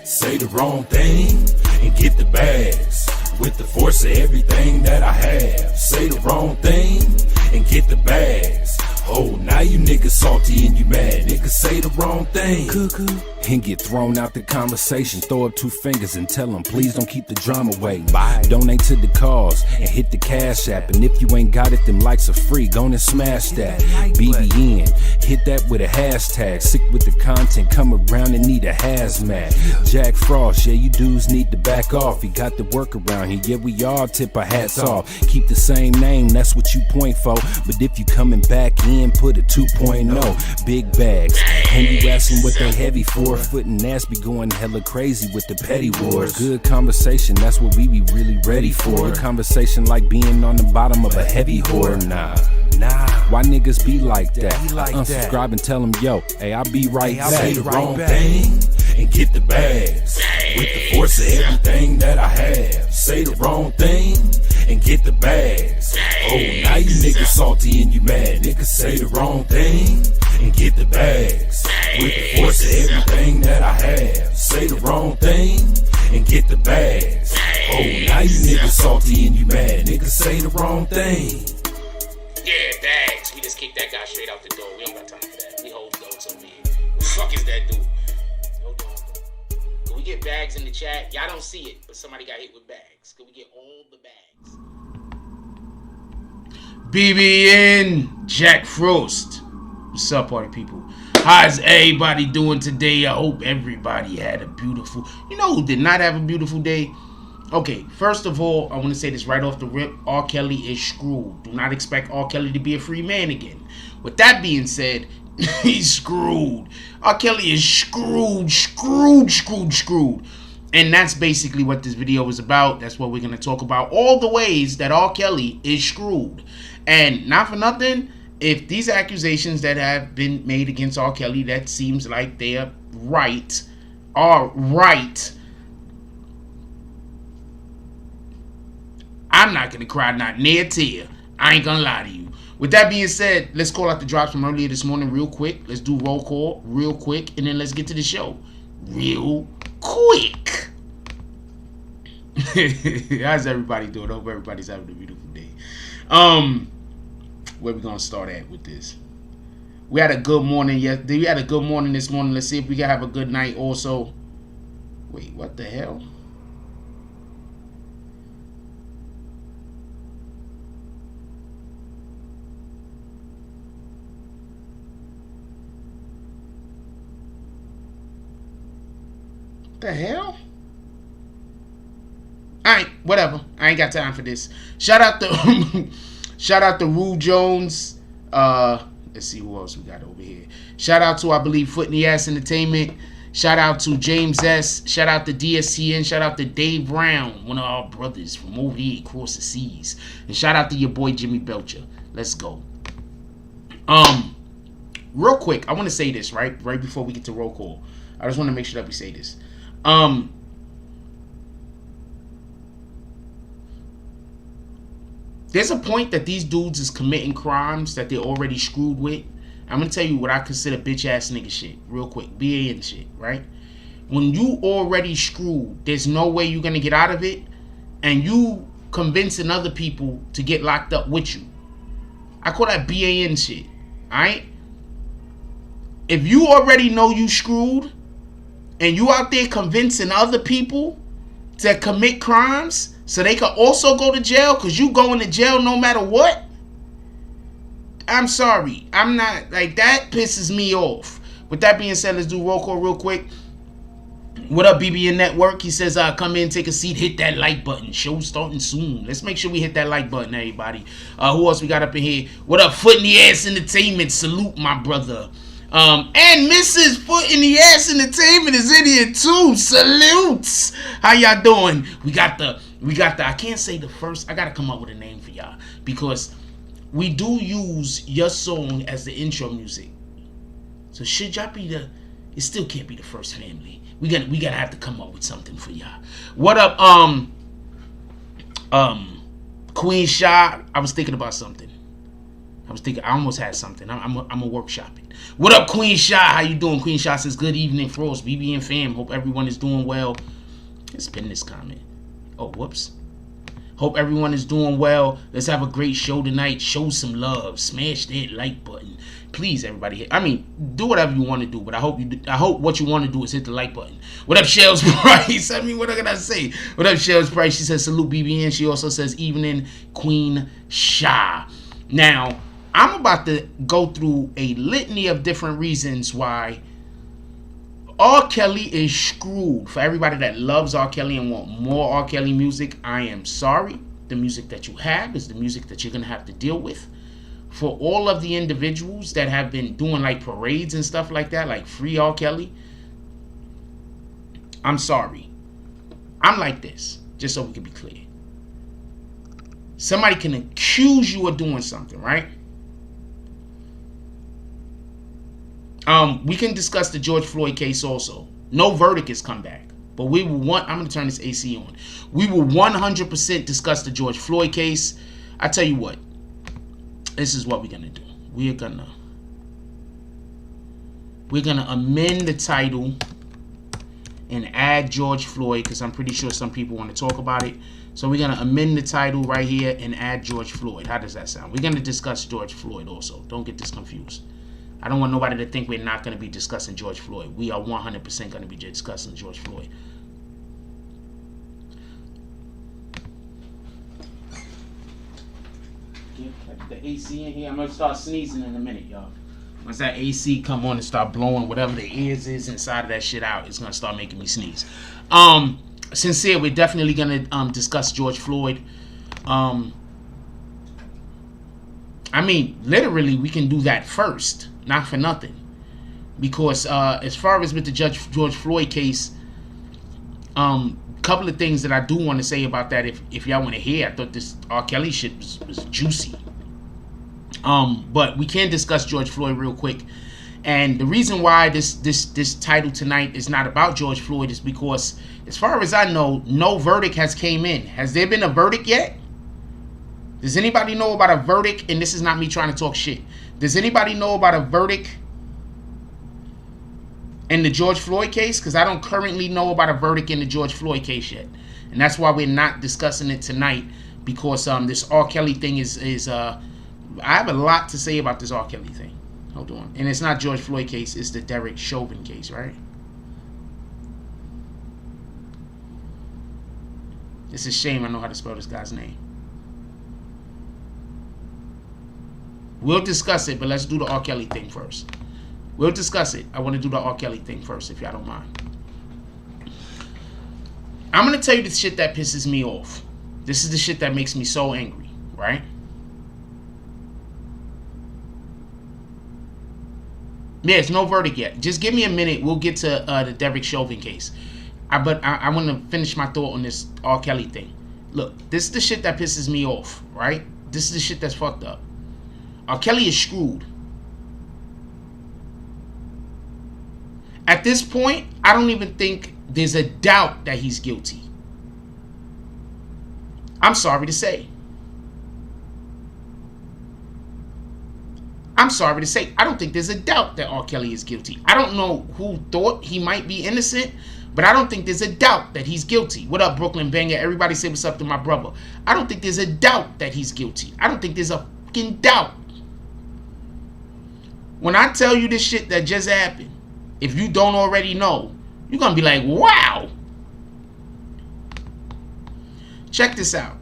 Say the wrong thing and get the bags with the force of everything that I have. Say the wrong thing and get the bags. Oh, now you niggas salty and you mad. Niggas say the wrong thing and get thrown out the conversation. Throw up two fingers and tell them, please don't keep the drama waiting. Bye. Donate to the cause and hit the cash app. And if you ain't got it, them likes are free. Go and smash that. BBN, hit that with a hashtag. Sick with the content, come around and need a hazmat. Jack Frost, yeah, you dudes need to back off. He got the work around here, yeah, we all tip our hats off. Keep the same name, that's what you point for. But if you coming back in, put a 2.0. Big bags, and you asking what they heavy for. Foot and ass be going hella crazy with the petty wars. Good conversation, that's what we be really ready for. Good conversation like being on the bottom of a heavy whore. Nah, why niggas be like that? Unsubscribe and tell them, yo, hey, I'll be right back. Say the wrong thing and get the bags with the force of everything that I have. Say the wrong thing and get the bags. Oh, now you niggas salty and you mad. Niggas say the wrong thing and get the bags with the force of everything that I have. Say the wrong thing and get the bags. Oh, now you niggas salty and you mad. Niggas say the wrong thing. Yeah, bags. We just kicked that guy straight out the door. We don't got time for that. We hold notes over here. Who the fuck is that dude? Hold on. Can we get bags in the chat? Y'all don't see it, but somebody got hit with bags. Can we get all the bags? BBN Jack Frost. What's up, party people? How's everybody doing today? I hope everybody had a beautiful... You know who did not have a beautiful day? Okay, first of all, I want to say this right off the rip. R. Kelly is screwed. Do not expect R. Kelly to be a free man again. With that being said, he's screwed. R. Kelly is screwed. And that's basically what this video is about. That's what we're going to talk about. All the ways that R. Kelly is screwed. And not for nothing, if these accusations that have been made against R. Kelly, that seems like they are right. I'm not going to cry, not near a tear. I ain't going to lie to you. With that being said, let's call out the drops from earlier this morning real quick. Let's do roll call real quick, and then let's get to the show real quick. How's everybody doing? I hope everybody's having a beautiful day. Where we going to start at with this? We had a good morning yesterday. We had a good morning this morning. Let's see if we can have a good night also. Wait, what the hell? The hell? Alright, whatever. I ain't got time for this. Shout out to Rue Jones. Let's see who else we got over here. Shout out to, I believe, Foot in the Ass Entertainment. Shout out to James S. Shout out to DSTN. Shout out to Dave Brown, one of our brothers from over here across the seas. And shout out to your boy Jimmy Belcher. Let's go. Real quick, I want to say this right before we get to roll call. I just want to make sure that we say this. There's a point that these dudes is committing crimes that they're already screwed with. I'm gonna tell you what I consider bitch ass nigga shit real quick. BAN shit, right? When you already screwed, there's no way you're gonna get out of it, and you convincing other people to get locked up with you. I call that BAN shit. Alright? If you already know you screwed, and you out there convincing other people to commit crimes so they could also go to jail because you going to jail no matter what? I'm sorry. I'm not, like, that pisses me off. With that being said, let's do roll call real quick. What up, BBN Network? He says, come in, take a seat, hit that like button. Show starting soon. Let's make sure we hit that like button, everybody. Who else we got up in here? What up, Foot in the Ass Entertainment? Salute, my brother. And Mrs. Foot in the Ass Entertainment is in here too. Salutes. How y'all doing? We got the, I can't say the first, I gotta come up with a name for y'all. Because we do use your song as the intro music. So should y'all be the, it still can't be the first family. We gotta have to come up with something for y'all. What up, Queen Sha? I was thinking about something. I almost had something. I'm a workshop it. What up, Queen Sha? How you doing? Queen Sha says, good evening, Frost, BBN fam. Hope everyone is doing well. Let's pin this comment. Oh, whoops. Hope everyone is doing well. Let's have a great show tonight. Show some love. Smash that like button. Please, everybody. I mean, do whatever you want to do, but I hope what you want to do is hit the like button. What up, Shells Price? I mean, what can I say? What up, Shells Price? She says, salute BBN. She also says, evening, Queen Sha. Now, I'm about to go through a litany of different reasons why R. Kelly is screwed. For everybody that loves R. Kelly and want more R. Kelly music, I am sorry. The music that you have is the music that you're going to have to deal with. For all of the individuals that have been doing like parades and stuff like that, like free R. Kelly, I'm sorry. I'm like this, just so we can be clear. Somebody can accuse you of doing something, right? We can discuss the George Floyd case also. No verdict has come back. But we will I'm going to turn this AC on. We will 100% discuss the George Floyd case. I tell you what. This is what we're going to do. We're going to amend the title and add George Floyd, because I'm pretty sure some people want to talk about it. So we're going to amend the title right here and add George Floyd. How does that sound? We're going to discuss George Floyd also. Don't get this confused. I don't want nobody to think we're not going to be discussing George Floyd. We are 100% going to be discussing George Floyd. Get the AC in here. I'm going to start sneezing in a minute, y'all. Once that AC come on and start blowing whatever the ears is inside of that shit out, it's going to start making me sneeze. Sincere, we're definitely going to discuss George Floyd. I mean, literally, we can do that first. Not for nothing. Because as far as with the George Floyd case, couple of things that I do want to say about that, if y'all want to hear. I thought this R. Kelly shit was juicy. But we can discuss George Floyd real quick. And the reason why this title tonight is not about George Floyd is because, as far as I know, no verdict has came in. Has there been a verdict yet? Does anybody know about a verdict? And this is not me trying to talk shit. Does anybody know about a verdict in the George Floyd case? Because I don't currently know about a verdict in the George Floyd case yet. And that's why we're not discussing it tonight. Because this R. Kelly thing is I have a lot to say about this R. Kelly thing. Hold on. And it's not George Floyd case. It's the Derek Chauvin case, right? It's a shame I know how to spell this guy's name. We'll discuss it, but let's do the R. Kelly thing first. We'll discuss it. I want to do the R. Kelly thing first, if y'all don't mind. I'm going to tell you the shit that pisses me off. This is the shit that makes me so angry, right? Yeah, it's no verdict yet. Just give me a minute. We'll get to the Derek Chauvin case. But I want to finish my thought on this R. Kelly thing. Look, this is the shit that pisses me off, right? This is the shit that's fucked up. R. Kelly is screwed. At this point, I don't even think there's a doubt that he's guilty. I'm sorry to say. I'm sorry to say, I don't think there's a doubt that R. Kelly is guilty. I don't know who thought he might be innocent, but I don't think there's a doubt that he's guilty. What up, Brooklyn Banger? Everybody say what's up to my brother. I don't think there's a doubt that he's guilty. I don't think there's a fucking doubt. When I tell you this shit that just happened, if you don't already know, you're going to be like, wow. Check this out.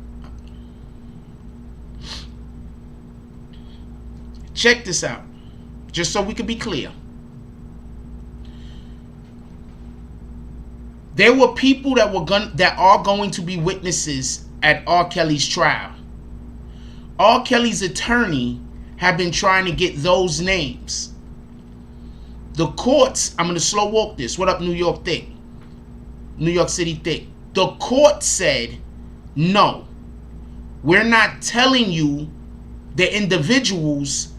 Check this out. Just so we can be clear. There were people that are going to be witnesses at R. Kelly's trial. R. Kelly's attorney have been trying to get those names. The courts, I'm going to slow walk this. What up, New York Thick? New York City Thick. The court said, no, we're not telling you the individuals,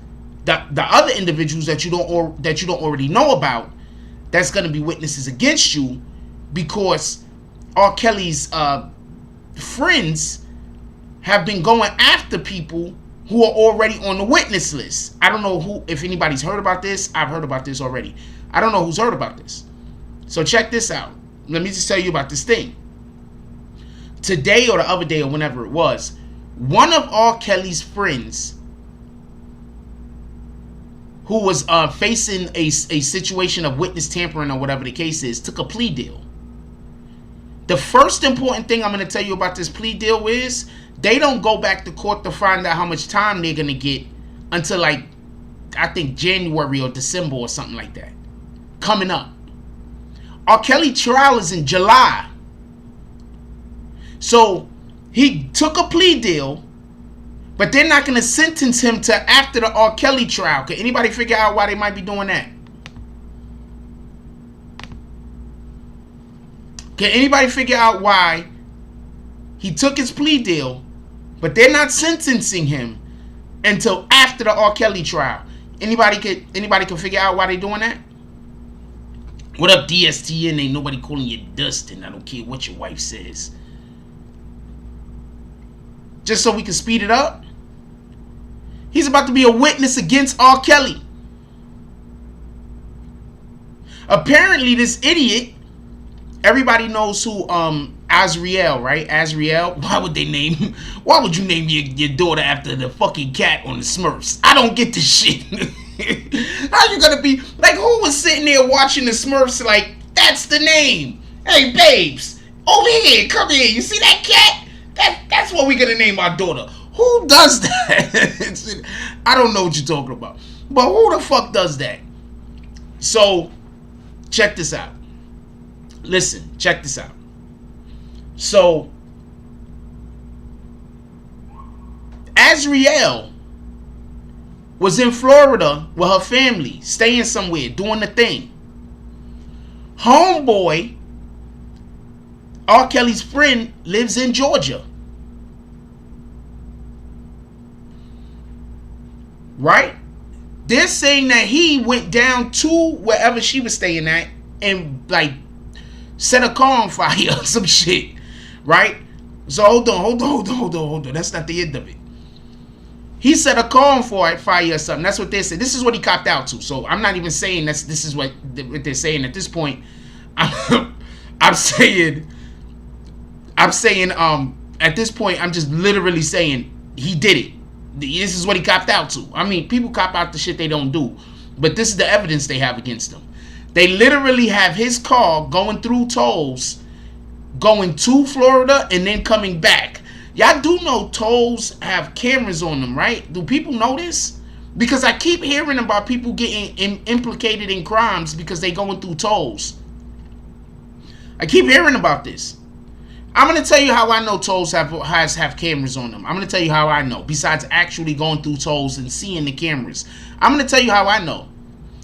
the other individuals that you don't already know about, that's going to be witnesses against you, because R. Kelly's friends have been going after people who are already on the witness list. I don't know if anybody's heard about this. I've heard about this already. I don't know who's heard about this. So check this out. Let me just tell you about this thing. Today or the other day or whenever it was, one of R. Kelly's friends who was facing a situation of witness tampering or whatever the case is, took a plea deal. The first important thing I'm going to tell you about this plea deal is they don't go back to court to find out how much time they're going to get until, like, I think January or December or something like that. Coming up. R. Kelly trial is in July. So he took a plea deal, but they're not going to sentence him to after the R. Kelly trial. Can anybody figure out why they might be doing that? Can anybody figure out why he took his plea deal, but they're not sentencing him until after the R. Kelly trial? Anybody can figure out why they're doing that? What up, DSTN? Ain't nobody calling you Dustin. I don't care what your wife says. Just so we can speed it up. He's about to be a witness against R. Kelly. Apparently, this idiot, everybody knows who Azriel, right? Azriel. Why would you name your daughter after the fucking cat on the Smurfs? I don't get this shit. How you gonna be like, who was sitting there watching the Smurfs like, that's the name? Hey babes, over here, come here. You see that cat? That's what we're gonna name our daughter. Who does that? I don't know what you're talking about. But who the fuck does that? So, check this out. Listen, check this out. So, Azriel was in Florida with her family, staying somewhere, doing the thing. Homeboy, R. Kelly's friend, lives in Georgia. Right? They're saying that he went down to wherever she was staying at and, like, set a car on fire or some shit. Right? So hold on. That's not the end of it. He set a car on fire or something. That's what they said. This is what he copped out to. So I'm not even saying this is what they're saying at this point. I'm saying at this point, I'm just literally saying he did it. This is what he copped out to. I mean, people cop out the shit they don't do. But this is the evidence they have against him. They literally have his car going through tolls, going to Florida and then coming back. Y'all do know tolls have cameras on them, right? Do people know this? Because I keep hearing about people getting implicated in crimes because they going through tolls. I keep hearing about this. I'm going to tell you how I know tolls have cameras on them. I'm going to tell you how I know. Besides actually going through tolls and seeing the cameras. I'm going to tell you how I know.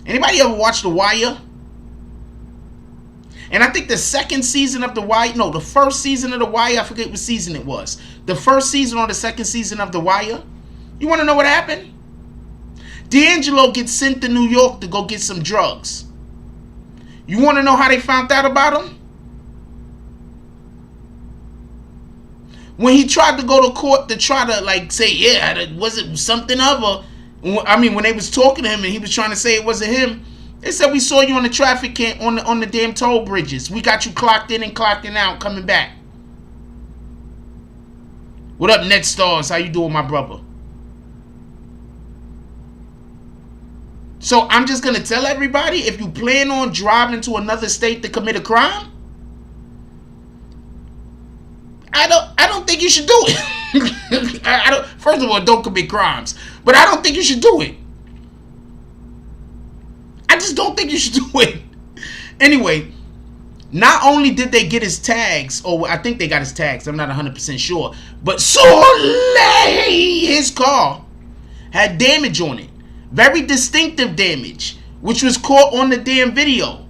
Anybody ever watch The Wire? And I think the second season of The Wire, no, the first season of The Wire, I forget what season it was. The first season or the second season of The Wire. You want to know what happened? D'Angelo gets sent to New York to go get some drugs. You want to know how they found out about him? When he tried to go to court to try to, like, say, yeah, was it something other? I mean, when they was talking to him and he was trying to say it wasn't him, they said, we saw you on the traffic cam on the damn toll bridges. We got you clocked in and clocked out, coming back. What up, Net Stars? How you doing, my brother? So I'm just going to tell everybody, if you plan on driving to another state to commit a crime, I don't think you should do it. I don't. First of all, don't commit crimes, but I don't think you should do it. I just don't think you should do it. Anyway, not only did they get his tags, or I think they got his tags, I'm not 100% sure, but Soleil, his car had damage on it. Very distinctive damage, which was caught on the damn video.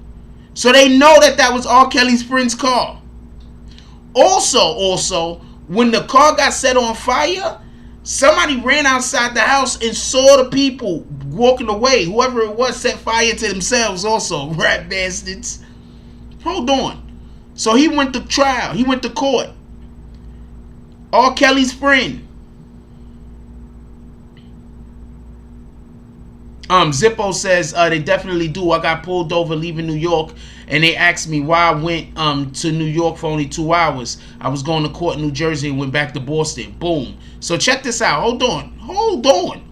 So they know that was R. Kelly's friend's car. Also, when the car got set on fire, somebody ran outside the house and saw the people walking away. Whoever it was set fire to themselves also. Rat bastards. Hold on. So he went to trial. He went to court. R. Kelly's friend. Zippo says they definitely do. I got pulled over leaving New York, and they asked me why I went to New York for only 2 hours. I was going to court in New Jersey and went back to Boston. Boom. So check this out. Hold on.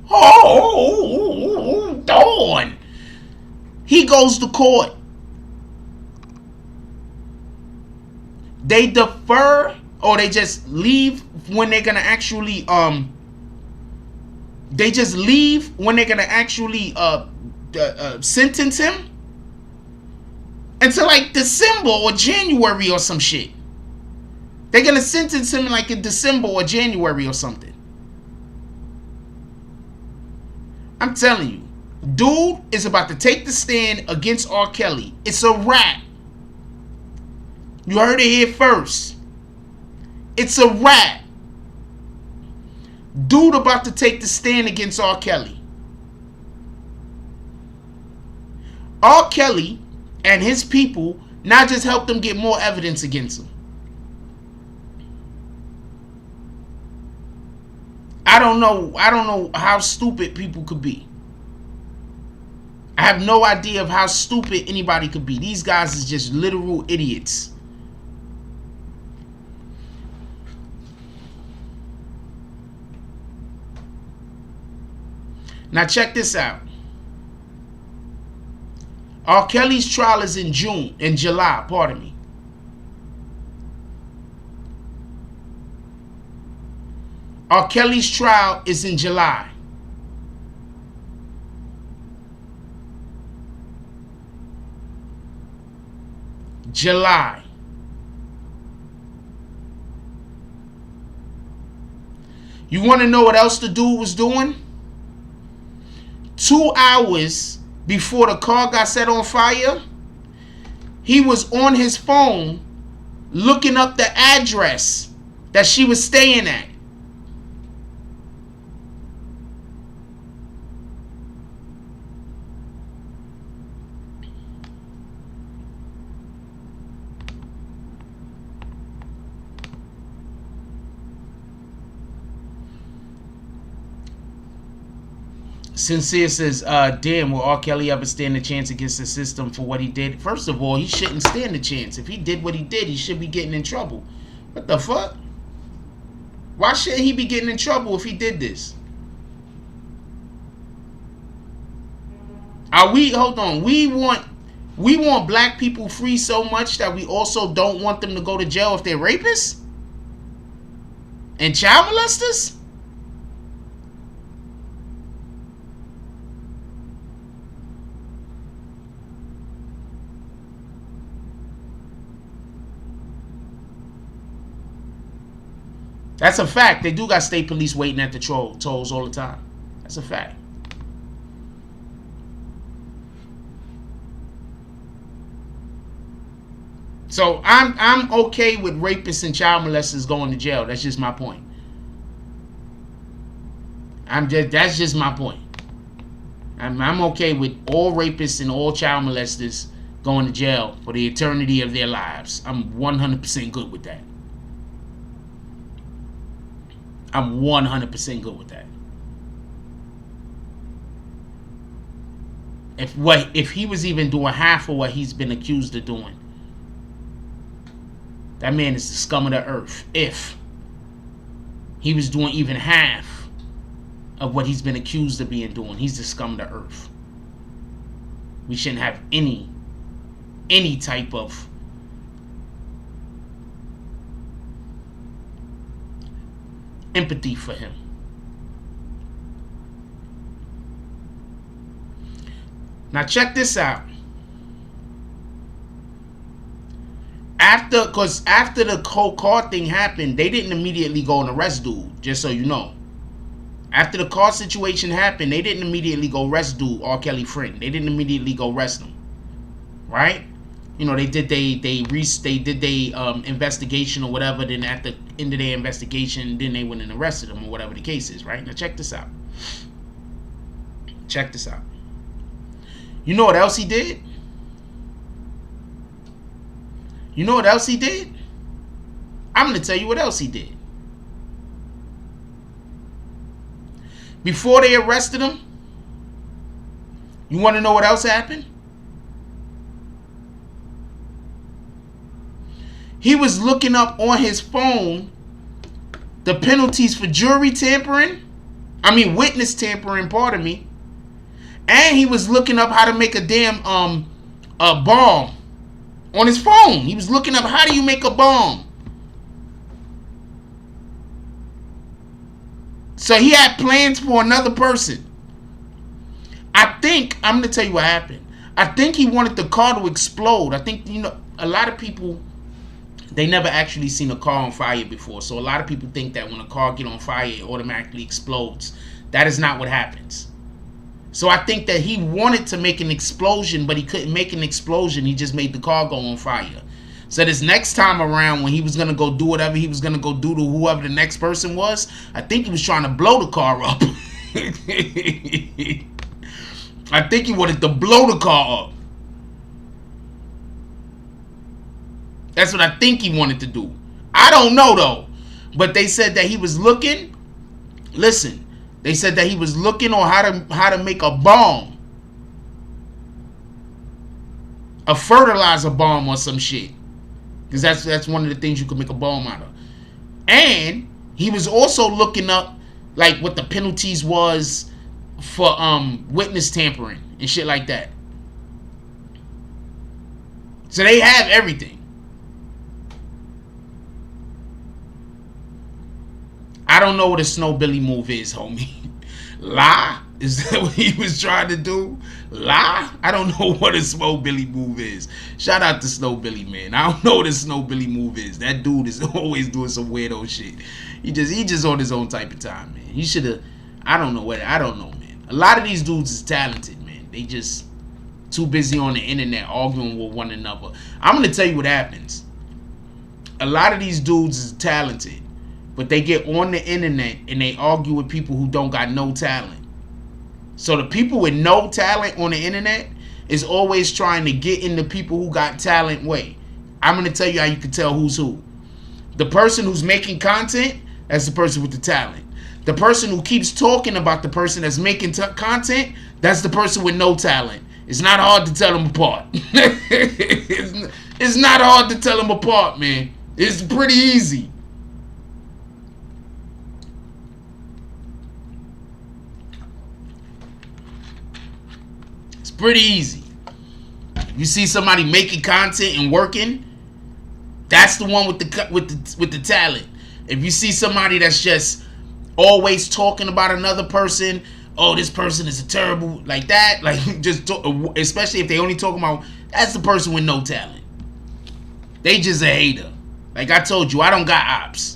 He goes to court. They defer, or they just leave when they're gonna actually they just leave when they're gonna actually sentence him until like December or January or some shit. They're gonna sentence him like in December or January or something. I'm telling you, dude is about to take the stand against R. Kelly. It's a wrap. You heard it here first. It's a wrap. Dude about to take the stand against R. Kelly. R. Kelly and his people not just helped them get more evidence against him. I don't know how stupid people could be. I have no idea of how stupid anybody could be. These guys is just literal idiots. Now check this out. R. Kelly's trial is in July, pardon me. R. Kelly's trial is in July. July. You want to know what else the dude was doing? 2 hours before the car got set on fire, he was on his phone looking up the address that she was staying at. Sincere says, damn, will R. Kelly ever stand a chance against the system for what he did? First of all, he shouldn't stand a chance. If he did what he did, he should be getting in trouble. What the fuck? Why shouldn't he be getting in trouble if he did this? Hold on, we want black people free so much that we also don't want them to go to jail if they're rapists? And child molesters? That's a fact. They do got state police waiting at the tolls all the time. That's a fact. So I'm okay with rapists and child molesters going to jail. That's just my point. That's just my point. I'm okay with all rapists and all child molesters going to jail for the eternity of their lives. I'm 100% good with that. I'm 100% good with that. If he was even doing half of what he's been accused of doing, that man is the scum of the earth. If he was doing even half of what he's been accused of doing, he's the scum of the earth. We shouldn't have any type of empathy for him. Now check this out. After the whole car thing happened, they didn't immediately go and arrest dude, just so you know. After the car situation happened, they didn't immediately go arrest dude, R. Kelly friend. They didn't immediately go arrest him. Right? You know, they did investigation or whatever, then at the end of their investigation, then they went and arrested him or whatever the case is, right? Now check this out. Check this out. You know what else he did? You know what else he did? I'm going to tell you what else he did. Before they arrested him, you want to know what else happened? He was looking up on his phone the penalties for witness tampering, pardon me. And he was looking up how to make a damn a bomb on his phone. He was looking up how do you make a bomb. So he had plans for another person. I'm going to tell you what happened. I think he wanted the car to explode. I think, you know, a lot of people, they never actually seen a car on fire before. So a lot of people think that when a car get on fire, it automatically explodes. That is not what happens. So I think that he wanted to make an explosion, but he couldn't make an explosion. He just made the car go on fire. So this next time around, when he was going to go do whatever he was going to go do to whoever the next person was, I think he was trying to blow the car up. I think he wanted to blow the car up. That's what I think he wanted to do. I don't know, though. But they said that he was looking. Listen. They said that he was looking on how to make a bomb. A fertilizer bomb or some shit. Because that's one of the things you could make a bomb out of. And he was also looking up like what the penalties was for witness tampering and shit like that. So they have everything. I don't know what a Snow Billy move is, homie. Lie? Is that what he was trying to do? Lie? I don't know what a Snow Billy move is. Shout out to Snow Billy, man. I don't know what a Snow Billy move is. That dude is always doing some weirdo shit. He just on his own type of time, man. He should have. I don't know, man. A lot of these dudes is talented, man. They just too busy on the internet arguing with one another. I'm gonna tell you what happens. A lot of these dudes is talented, but they get on the internet and they argue with people who don't got no talent. So the people with no talent on the internet is always trying to get in the people who got talent way. I'm going to tell you how you can tell who's who. The person who's making content, that's the person with the talent. The person who keeps talking about the person that's making content, that's the person with no talent. It's not hard to tell them apart. It's not hard to tell them apart, man. It's pretty easy. Pretty easy. If you see somebody making content and working, that's the one with the talent. If you see somebody that's just always talking about another person, oh, this person is a terrible, like that, like just especially if they only talking about, that's the person with no talent. They just a hater. Like I told you, I don't got ops.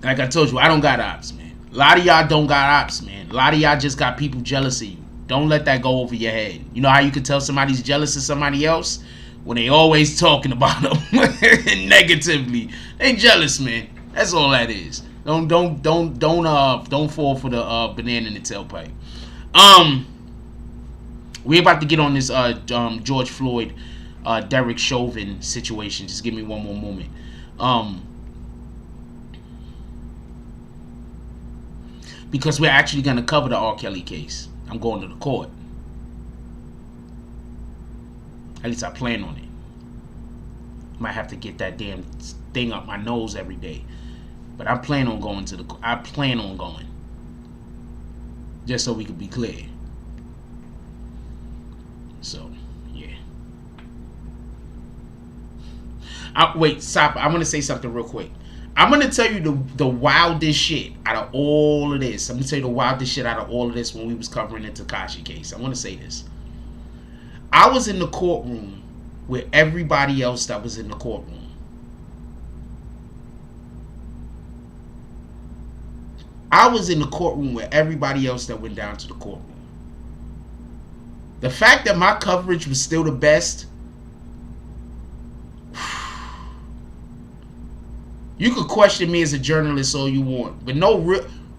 Like I told you, I don't got ops, man. A lot of y'all don't got ops, man. A lot of y'all just got people jealous of you. Don't let that go over your head. You know how you can tell somebody's jealous of somebody else? When they always talking about them negatively. They jealous, man. That's all that is. Don't fall for the banana in the tailpipe. We're about to get on this George Floyd, Derek Chauvin situation. Just give me one more moment. Because we're actually going to cover the R. Kelly case. I'm going to the court. At least I plan on it. Might have to get that damn thing up my nose every day. But I plan on going to the court. I plan on going. Just so we could be clear. So, yeah. Wait, stop. I want to say something real quick. I'm going to tell you the wildest shit out of all of this. I'm going to tell you the wildest shit out of all of this when we was covering the Tekashi case. I want to say this. I was in the courtroom with everybody else that was in the courtroom. I was in the courtroom with everybody else that went down to the courtroom. The fact that my coverage was still the best, you could question me as a journalist all you want, but no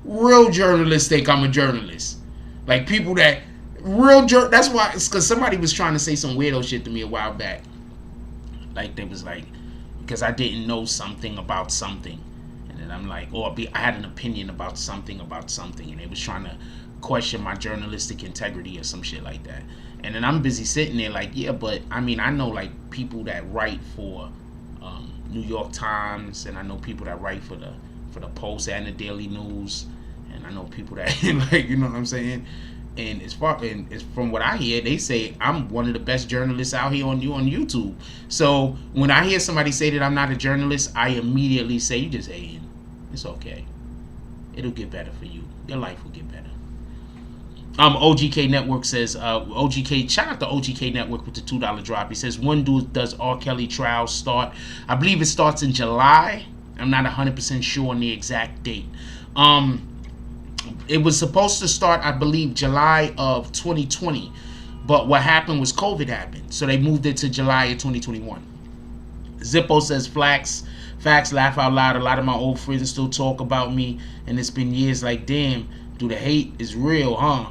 real journalists think I'm a journalist. Like people that that's why it's because somebody was trying to say some weirdo shit to me a while back. Like they was like, because I didn't know something about something, and then I'm like, I had an opinion about something, and they was trying to question my journalistic integrity or some shit like that. And then I'm busy sitting there like, yeah, but I mean, I know like people that write for New York Times, and I know people that write for the Post and the Daily News, and I know people that like, you know what I'm saying. And it's from what I hear, they say I'm one of the best journalists out here on YouTube. So when I hear somebody say that I'm not a journalist, I immediately say, you just hating. It's okay. It'll get better for you. Your life will get better. OGK Network says, OGK, shout out to OGK Network with the $2 drop. He says, when does R. Kelly trial start? I believe it starts in July. I'm not 100% sure on the exact date. It was supposed to start, I believe, July of 2020. But what happened was COVID happened. So they moved it to July of 2021. Zippo says, facts, laugh out loud. A lot of my old friends still talk about me. And it's been years like, damn, do the hate is real, huh?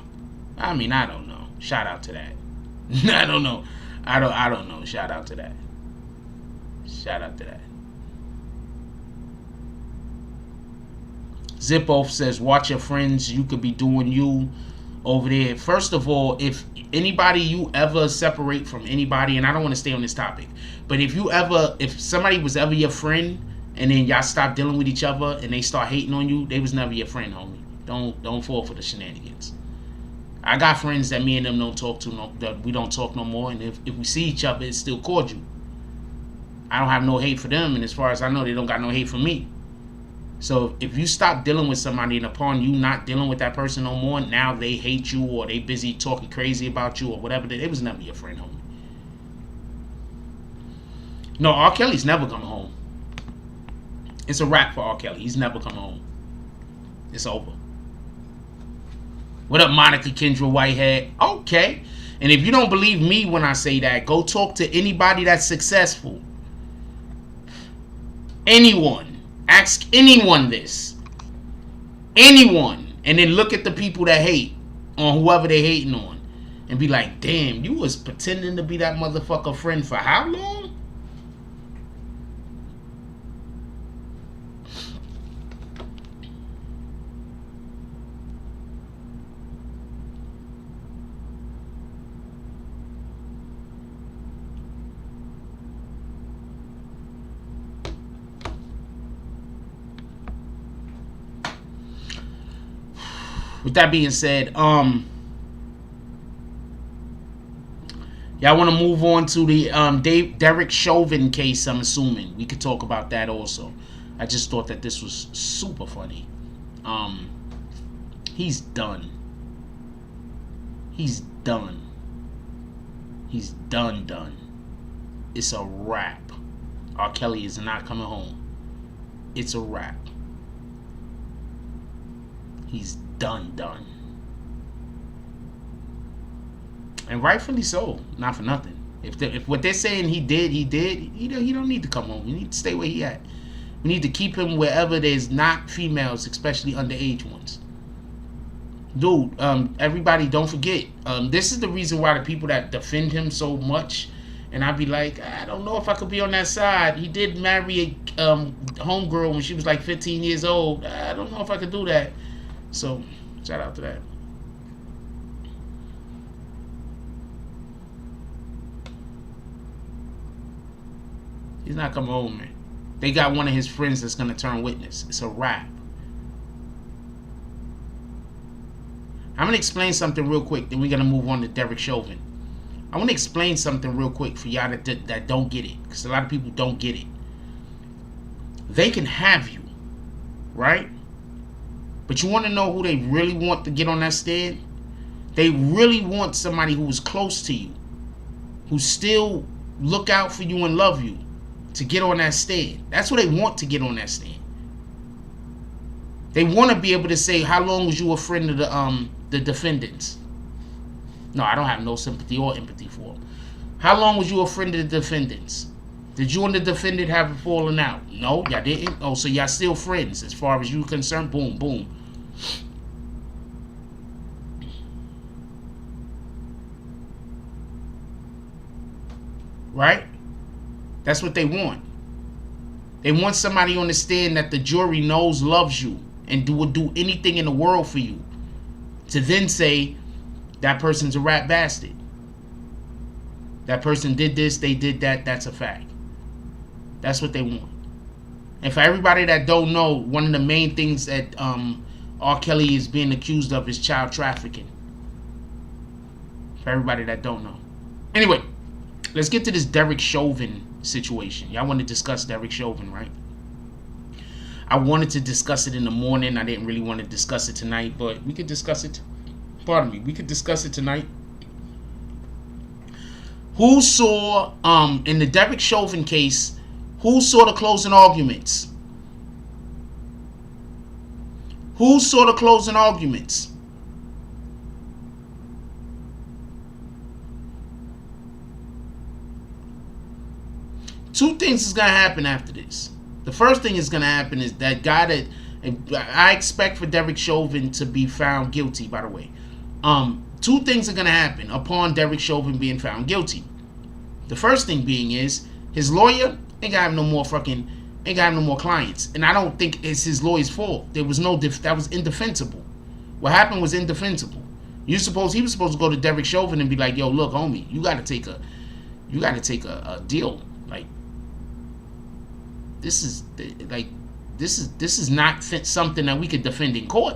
I mean, I don't know. Shout out to that. I don't know. I don't know. Shout out to that. Shout out to that. Zippo says, watch your friends. You could be doing you over there. First of all, if anybody you ever separate from anybody, and I don't want to stay on this topic, but if somebody was ever your friend and then y'all stop dealing with each other and they start hating on you, they was never your friend, homie. Don't fall for the shenanigans. I got friends that me and them don't talk to, that we don't talk no more, and if we see each other, it's still cordial. I don't have no hate for them, and as far as I know, they don't got no hate for me. So if you stop dealing with somebody, and upon you not dealing with that person no more, now they hate you, or they busy talking crazy about you, or whatever, it was never your friend, homie. No, R. Kelly's never coming home. It's a wrap for R. Kelly. He's never coming home. It's over. What up, Monica Kendra Whitehead? Okay. And if you don't believe me when I say that, go talk to anybody that's successful. Anyone. Ask anyone this. Anyone. And then look at the people that hate on whoever they hating on. And be like, damn, you was pretending to be that motherfucker friend for how long? With that being said, y'all want to move on to the Derek Chauvin case, I'm assuming. We could talk about that also. I just thought that this was super funny. He's done. He's done. He's done. It's a wrap. R. Kelly is not coming home. It's a wrap. He's done. And rightfully so. Not for nothing. If what they're saying he did, he don't need to come home. He need to stay where he at. We need to keep him wherever there's not females, especially underage ones. Dude, everybody don't forget. This is the reason why the people that defend him so much, and I'd be like, I don't know if I could be on that side. He did marry a homegirl when she was like 15 years old. I don't know if I could do that. So, shout out to that. He's not coming home, man. They got one of his friends that's going to turn witness. It's a wrap. I'm going to explain something real quick. Then we're going to move on to Derek Chauvin. I want to explain something real quick for y'all that don't get it. Because a lot of people don't get it. They can have you. Right? But you want to know who they really want to get on that stand? They really want somebody who is close to you. Who still look out for you and love you. To get on that stand. That's what they want to get on that stand. They want to be able to say, how long was you a friend of the defendants? No, I don't have no sympathy or empathy for them. How long was you a friend of the defendants? Did you and the defendant have a falling out? No, y'all didn't. Oh, so y'all still friends as far as you concerned? Boom, boom. Right? That's what they want. They want somebody on the stand that the jury knows loves you and would do anything in the world for you. To then say, that person's a rat bastard. That person did this, they did that, that's a fact. That's what they want. And for everybody that don't know, one of the main things that R. Kelly is being accused of is child trafficking. For everybody that don't know. Anyway, let's get to this Derek Chauvin situation. Y'all want to discuss Derek Chauvin, right? I wanted to discuss it in the morning. I didn't really want to discuss it tonight, but we could discuss it. Pardon me. We could discuss it tonight. Who saw, in the Derek Chauvin case, who saw the closing arguments? Who saw the closing arguments? Two things is going to happen after this. The first thing is going to happen is that guy that I expect for Derek Chauvin to be found guilty, by the way. Two things are going to happen upon Derek Chauvin being found guilty. The first thing being is his lawyer ain't got him no more clients. And I don't think it's his lawyer's fault. There was that was indefensible. What happened was indefensible. He was supposed to go to Derek Chauvin and be like, yo, look, homie, you got to take a deal. Like, this is not something that we could defend in court.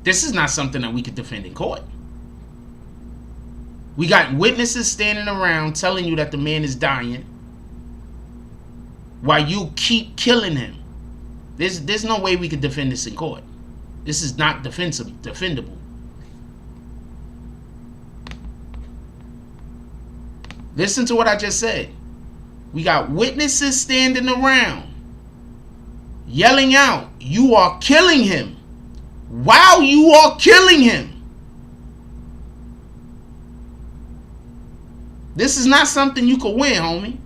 This is not something that we could defend in court. We got witnesses standing around telling you that the man is dying while you keep killing him. There's no way we could defend this in court. This is not defendable. Listen to what I just said. We got witnesses standing around yelling out, you are killing him. While you are killing him. This is not something you could win, homie.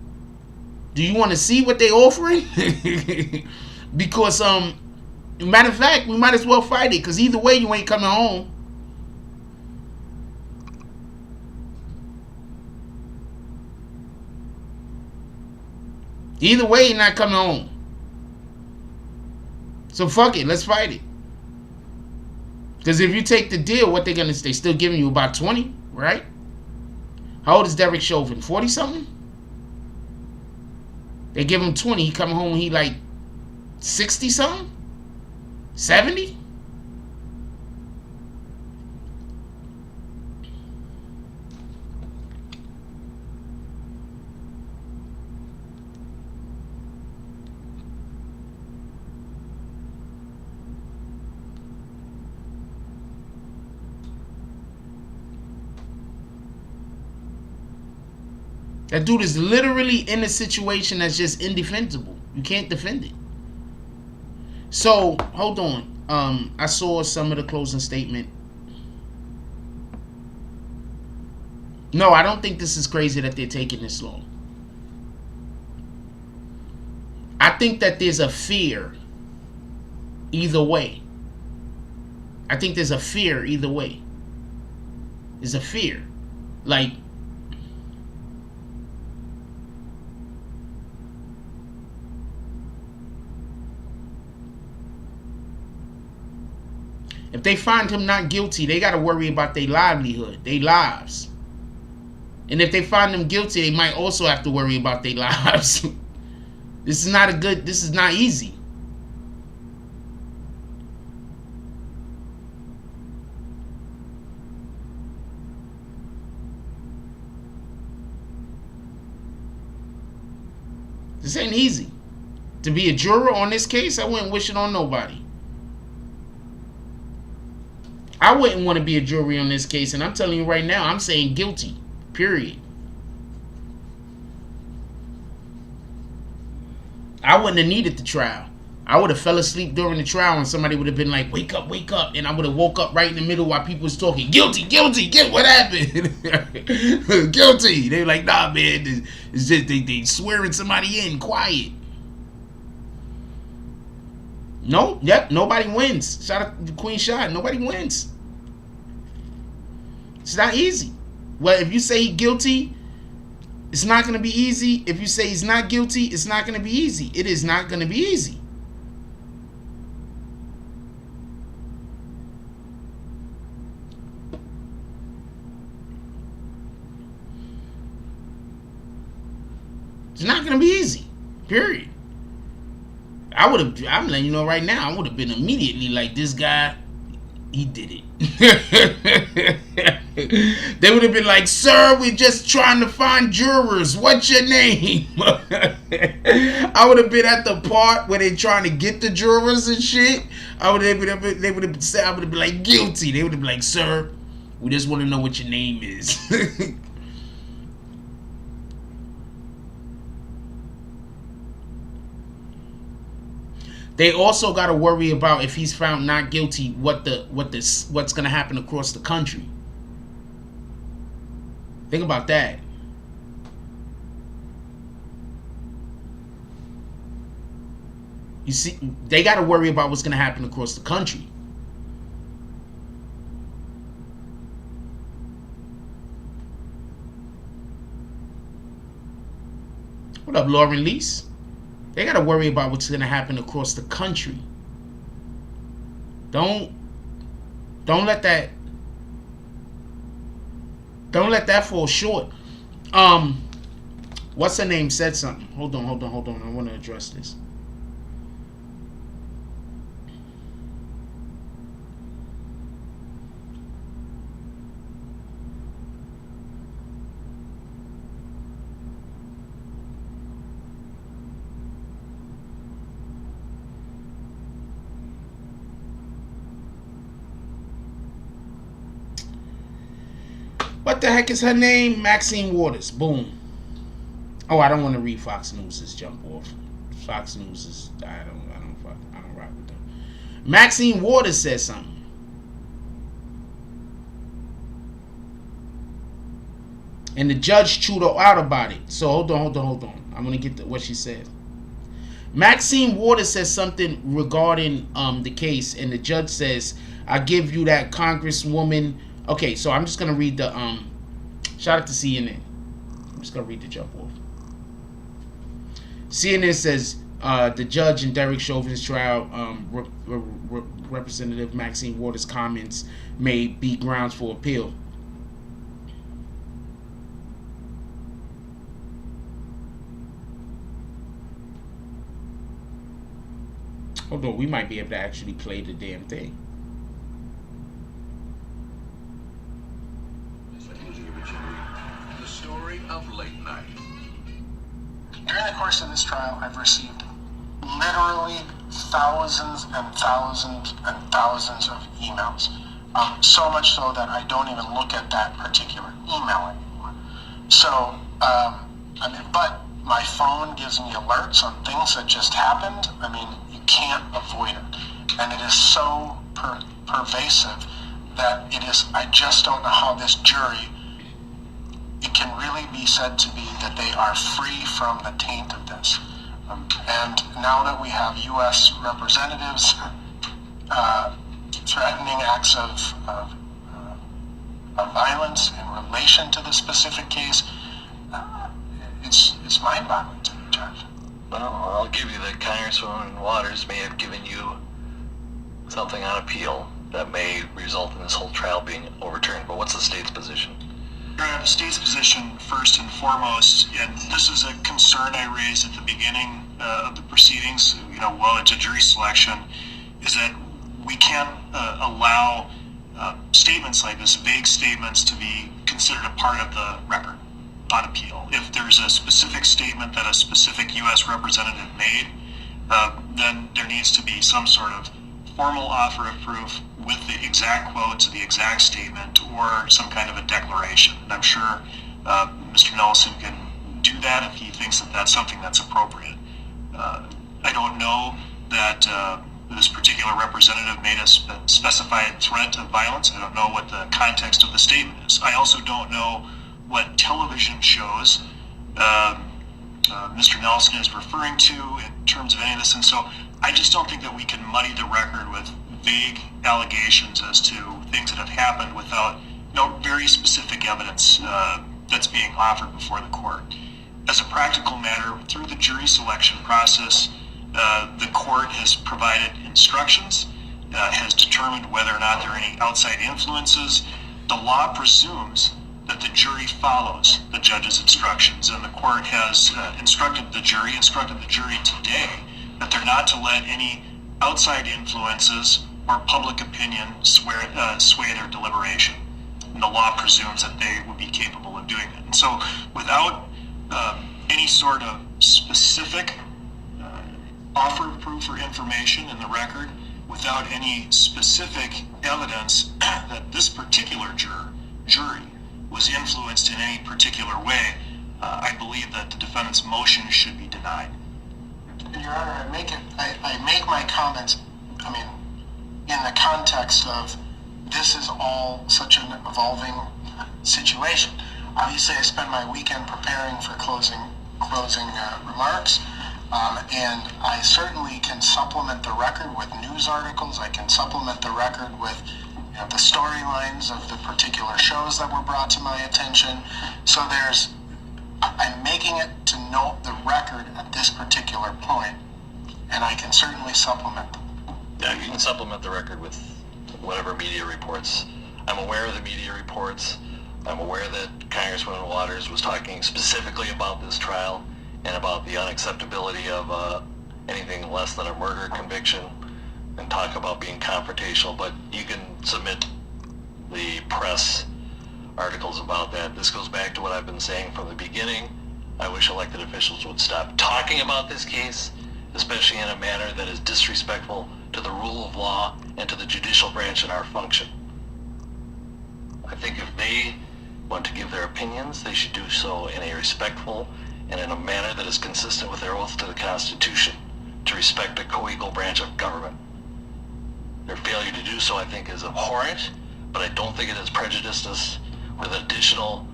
Do you want to see what they offering? Because, matter of fact, we might as well fight it. Because either way, you ain't coming home. Either way, you're not coming home. So fuck it, let's fight it. Because if you take the deal, what they still giving you about 20, right? How old is Derek Chauvin? 40 something? They give him 20, he come home, he like 60 something? 70? That dude is literally in a situation that's just indefensible. You can't defend it. So, hold on. I saw some of the closing statement. No, I don't think this is crazy that they're taking this long. I think that there's a fear either way. I think there's a fear either way. There's a fear. Like, if they find him not guilty, they got to worry about their livelihood, their lives. And if they find them guilty, they might also have to worry about their lives. This is not easy. This ain't easy. To be a juror on this case, I wouldn't wish it on nobody. I wouldn't want to be a jury on this case, and I'm telling you right now, I'm saying guilty. Period. I wouldn't have needed the trial. I would have fell asleep during the trial and somebody would have been like, wake up, and I would have woke up right in the middle while people was talking, guilty, what happened? Guilty. They were like, nah, man, it's just they swearing somebody in, quiet. No, yep, nobody wins. Shout out to Queen Shot, nobody wins. It's not easy. Well, if you say he's guilty, it's not going to be easy. If you say he's not guilty, it's not going to be easy. It is not going to be easy. It's not going to be easy. Period. I'm letting you know right now, I would have been immediately like, this guy, he did it. They would have been like, sir, we're just trying to find jurors. What's your name? I would have been at the part where they're trying to get the jurors and shit. I would have been like, guilty. They would have been like, sir, we just want to know what your name is. They also got to worry about, if he's found not guilty, what's gonna happen across the country. Think about that. You see, they got to worry about what's gonna happen across the country. What up, Lauren Lease? They got to worry about what's going to happen across the country. Don't let that fall short. What's her name said something. Hold on. I want to address this. What the heck is her name? Maxine Waters. Boom. Oh, I don't want to read Fox News' jump off. Fox News is I don't rock with them. Maxine Waters said something. And the judge chewed her out about it. So hold on. I'm gonna get to what she said. Maxine Waters says something regarding the case, and the judge says, I give you that, Congresswoman. Okay, so I'm just going to read the, shout out to CNN. I'm just going to read the jump off. CNN says, the judge in Derek Chauvin's trial, Representative Maxine Waters' comments may be grounds for appeal. Hold on, we might be able to actually play the damn thing. The story of late night. During the course of this trial, I've received literally thousands and thousands and thousands of emails. So much so that I don't even look at that particular email anymore. So, but my phone gives me alerts on things that just happened. I mean, you can't avoid it. And it is so pervasive that it is, I just don't know how this jury, it can really be said to be that they are free from the taint of this. And now that we have U.S. representatives threatening acts of violence in relation to this specific case, it's mind-boggling to me, Judge. Well, I'll give you that Congresswoman Waters may have given you something on appeal that may result in this whole trial being overturned. But what's the state's position? The state's position, first and foremost, and this is a concern I raised at the beginning of the proceedings, while it's a jury selection, is that we can't allow statements like this, vague statements, to be considered a part of the record on appeal. If there's a specific statement that a specific U.S. representative made, then there needs to be some sort of formal offer of proof with the exact quotes, the exact statement, or some kind of a declaration. And I'm sure Mr. Nelson can do that if he thinks that that's something that's appropriate. I don't know that this particular representative made a specified threat of violence. I don't know what the context of the statement is. I also don't know what television shows Mr. Nelson is referring to in terms of any of this. And so I just don't think that we can muddy the record with vague allegations as to things that have happened without very specific evidence that's being offered before the court. As a practical matter, through the jury selection process, the court has provided instructions, has determined whether or not there are any outside influences. The law presumes that the jury follows the judge's instructions, and the court has instructed the jury today that they're not to let any outside influences or public opinion sway their deliberation. And the law presumes that they would be capable of doing it. And so without any sort of specific offer of proof or information in the record, without any specific evidence that this particular jury was influenced in any particular way, I believe that the defendant's motion should be denied. Your Honor, I make my comments, in the context of this is all such an evolving situation. Obviously, I spent my weekend preparing for closing remarks, and I certainly can supplement the record with news articles. I can supplement the record with the storylines of the particular shows that were brought to my attention. So I'm making it to note the record at this particular point, and I can certainly supplement them. Yeah, you can supplement the record with whatever media reports. I'm aware of the media reports. I'm aware that Congresswoman Waters was talking specifically about this trial and about the unacceptability of anything less than a murder conviction, and talk about being confrontational, but you can submit the press articles about that. This goes back to what I've been saying from the beginning. I wish elected officials would stop talking about this case, especially in a manner that is disrespectful to the rule of law and to the judicial branch and our function. I think if they want to give their opinions, they should do so in a respectful and in a manner that is consistent with their oath to the Constitution, to respect the co-equal branch of government. Their failure to do so, I think, is abhorrent, but I don't think it has prejudiced us with additional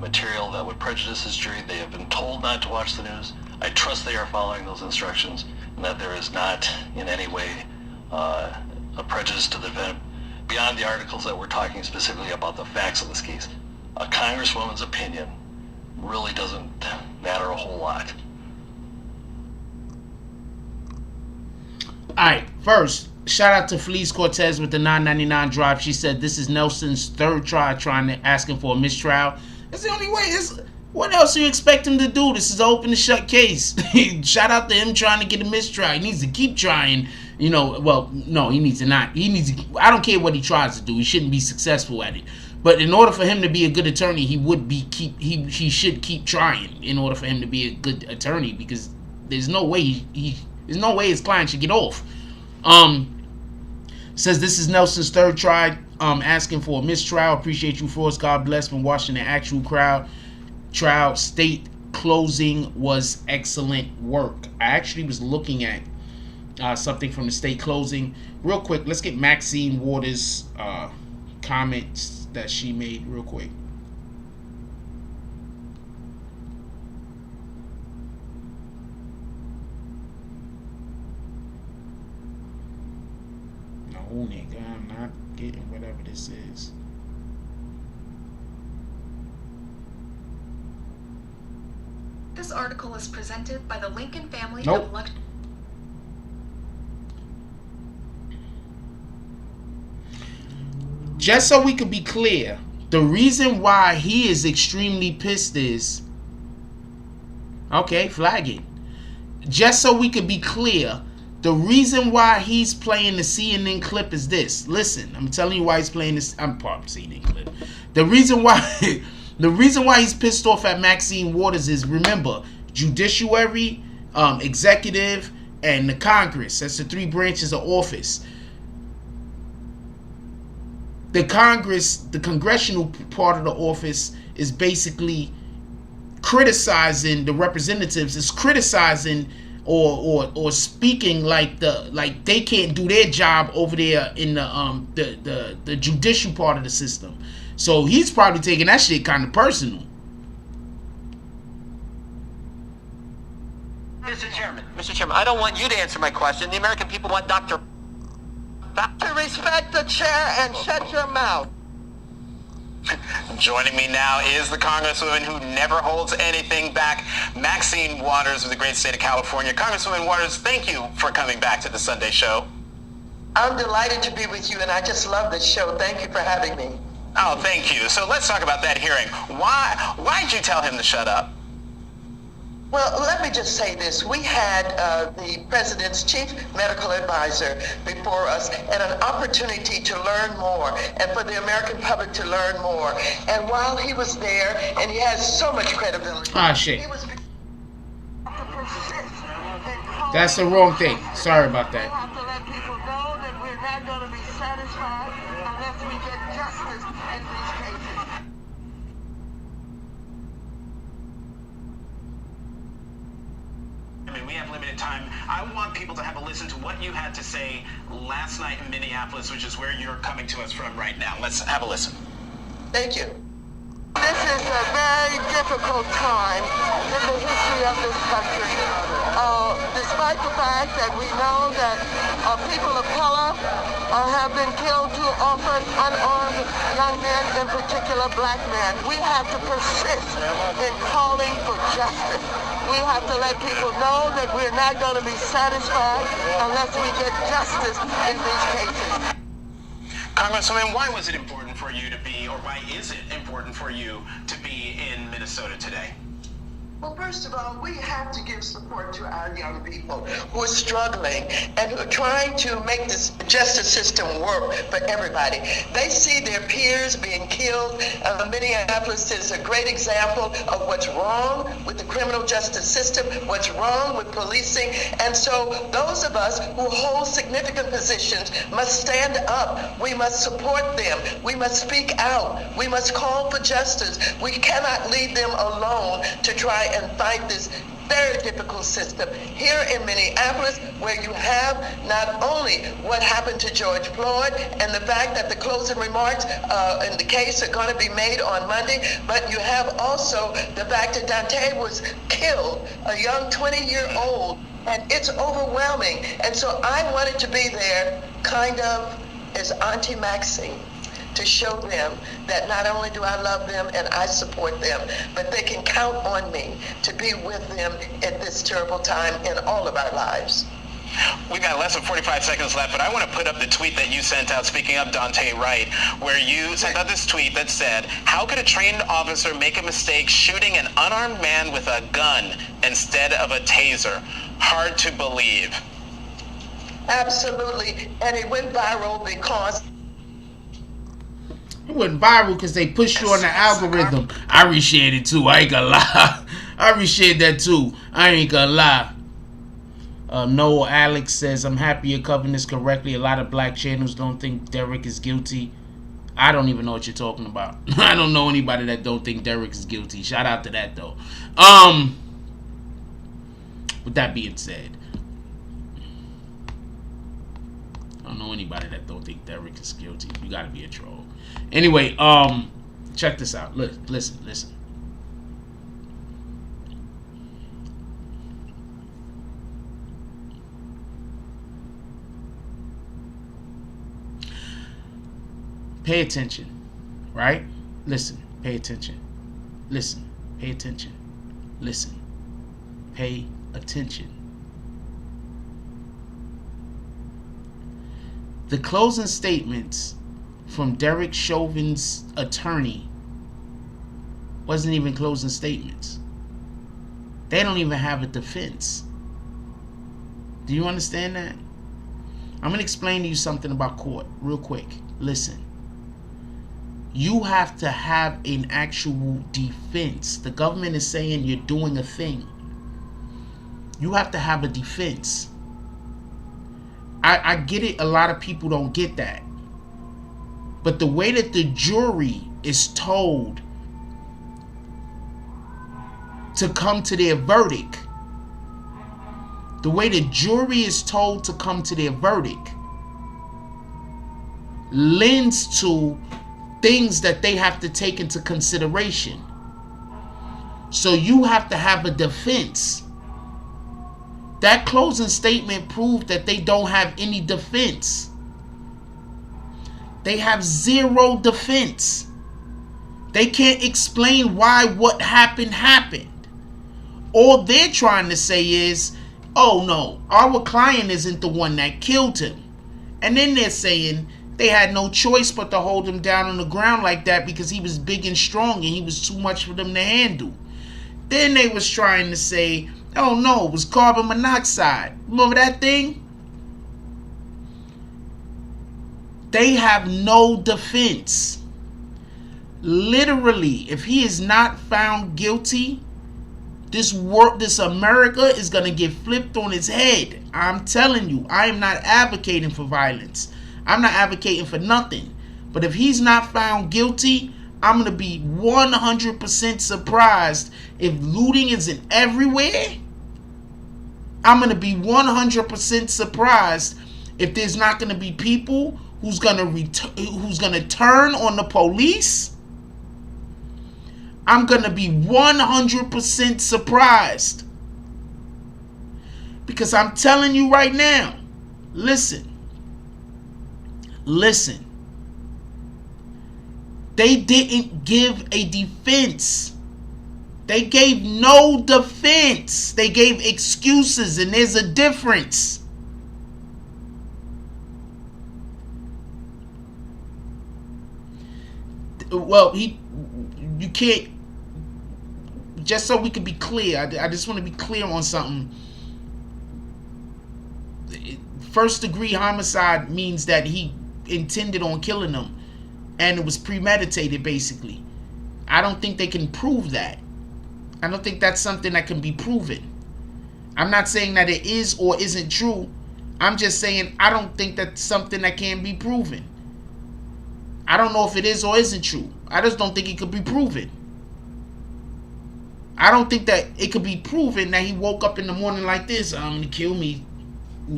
material that would prejudice this jury. They have been told not to watch the news. I trust they are following those instructions, and that there is not in any way a prejudice to the event beyond the articles that we're talking specifically about the facts of this case. A congresswoman's opinion really doesn't matter a whole lot. Alright, first, shout out to Felice Cortez with the $9.99 drop. She said this is Nelson's third try asking for a mistrial. That's the only way. What else do you expect him to do? This is an open and shut case. Shout out to him trying to get a mistrial. He needs to keep trying. Well, no, he needs to not. I don't care what he tries to do. He shouldn't be successful at it. But in order for him to be a good attorney, he should keep trying in order for him to be a good attorney, because there's no way there's no way his client should get off. Says this is Nelson's third try asking for a mistrial. Appreciate you, Frost. God bless. Been watching the actual trial. State closing was excellent work. I actually was looking at something from the state closing real quick. Let's get Maxine Waters comments that she made real quick. No, nigga, I'm not getting whatever this is. This article is presented by the Lincoln family Nope. of elect. Just so we could be clear, The reason why he is extremely pissed is, okay, flag it. Just so we could be clear, the reason why he's playing the CNN clip is this. Listen, I'm telling you why he's playing this. I'm part of CNN clip. The reason why he's pissed off at Maxine Waters is, remember, judiciary, executive, and the Congress. That's the three branches of office. The Congress, the congressional part of the office, is basically criticizing the representatives, is criticizing or speaking like they can't do their job over there in the judicial part of the system. So he's probably taking that shit kind of personal. Mr. Chairman, I don't want you to answer my question. The American people want Dr. To respect the chair and shut your mouth. Joining me now is the Congresswoman who never holds anything back, Maxine Waters of the great state of California. Congresswoman Waters, thank you for coming back to the Sunday show. I'm delighted to be with you, and I just love this show. Thank you for having me. Oh, thank you. So let's talk about that hearing. Why'd you tell him to shut up? Well, let me just say this. We had the president's chief medical advisor before us and an opportunity to learn more and for the American public to learn more. And while he was there, and he has so much credibility. Ah, shit. That's the wrong thing. Sorry about that. We have to let people know that we're not going to be satisfied unless we get justice in these cases. We have limited time. I want people to have a listen to what you had to say last night in Minneapolis, which is where you're coming to us from right now. Let's have a listen. Thank you. This is a very difficult time in the history of this country. Despite the fact that we know that people of color have been killed too often, unarmed young men, in particular black men, we have to persist in calling for justice. We have to let people know that we're not going to be satisfied unless we get justice in these cases. Congresswoman, why was it important for you to be, or why is it important for you to be in Minnesota today? Well, first of all, we have to give support to our young people who are struggling and who are trying to make this justice system work for everybody. They see their peers being killed. Minneapolis is a great example of what's wrong with the criminal justice system, what's wrong with policing. And so those of us who hold significant positions must stand up. We must support them. We must speak out. We must call for justice. We cannot leave them alone to try and fight this very difficult system. Here in Minneapolis, where you have not only what happened to George Floyd and the fact that the closing remarks in the case are going to be made on Monday, but you have also the fact that Dante was killed, a young 20-year-old, and it's overwhelming. And so I wanted to be there kind of as Auntie Maxine, to show them that not only do I love them and I support them, but they can count on me to be with them at this terrible time in all of our lives. We've got less than 45 seconds left, but I want to put up the tweet that you sent out, speaking of Dante Wright, where you sent out this tweet that said, how could a trained officer make a mistake shooting an unarmed man with a gun instead of a taser? Hard to believe. Absolutely, and it went viral because it went viral because they pushed you on the algorithm. I reshared it too. I ain't gonna lie. I reshared that too. I ain't gonna lie. Noel Alex says, I'm happy you're covering this correctly. A lot of black channels don't think Derek is guilty. I don't even know what you're talking about. I don't know anybody that don't think Derek is guilty. Shout out to that though. With that being said, I don't know anybody that don't think Derek is guilty. You gotta be a troll. Anyway, check this out. Listen. Pay attention, right? Listen, pay attention. Listen, pay attention. Listen, pay attention. The closing statements from Derek Chauvin's attorney wasn't even closing statements. They don't even have a defense. Do you understand that? I'm going to explain to you something about court real quick. Listen. You have to have an actual defense. The government is saying you're doing a thing. You have to have a defense. I get it. A lot of people don't get that. But the way that the jury is told to come to their verdict, the way the jury is told to come to their verdict, lends to things that they have to take into consideration. So you have to have a defense. That closing statement proved that they don't have any defense. They have zero defense. They can't explain why what happened happened. All they're trying to say is, oh no, our client isn't the one that killed him. And then they're saying they had no choice but to hold him down on the ground like that because he was big and strong and he was too much for them to handle. Then they was trying to say, oh no, it was carbon monoxide. Remember that thing? They have no defense. Literally, if he is not found guilty, this America is going to get flipped on its head. I'm telling you, I am not advocating for violence. I'm not advocating for nothing. But if he's not found guilty, I'm going to be 100% surprised if looting isn't everywhere. I'm going to be 100% surprised if there's not going to be people who's going to turn on the police. I'm going to be 100% surprised. Because I'm telling you right now, listen. They didn't give a defense. They gave no defense. They gave excuses, and there's a difference. Well, you can't, just so we can be clear, I just want to be clear on something. First degree homicide means that he intended on killing them and it was premeditated, basically. I don't think they can prove that. I don't think that's something that can be proven. I'm not saying that it is or isn't true. I'm just saying I don't think that's something that can be proven. I don't know if it is or isn't true. I just don't think it could be proven. I don't think that it could be proven that he woke up in the morning like this. I'm going to kill me.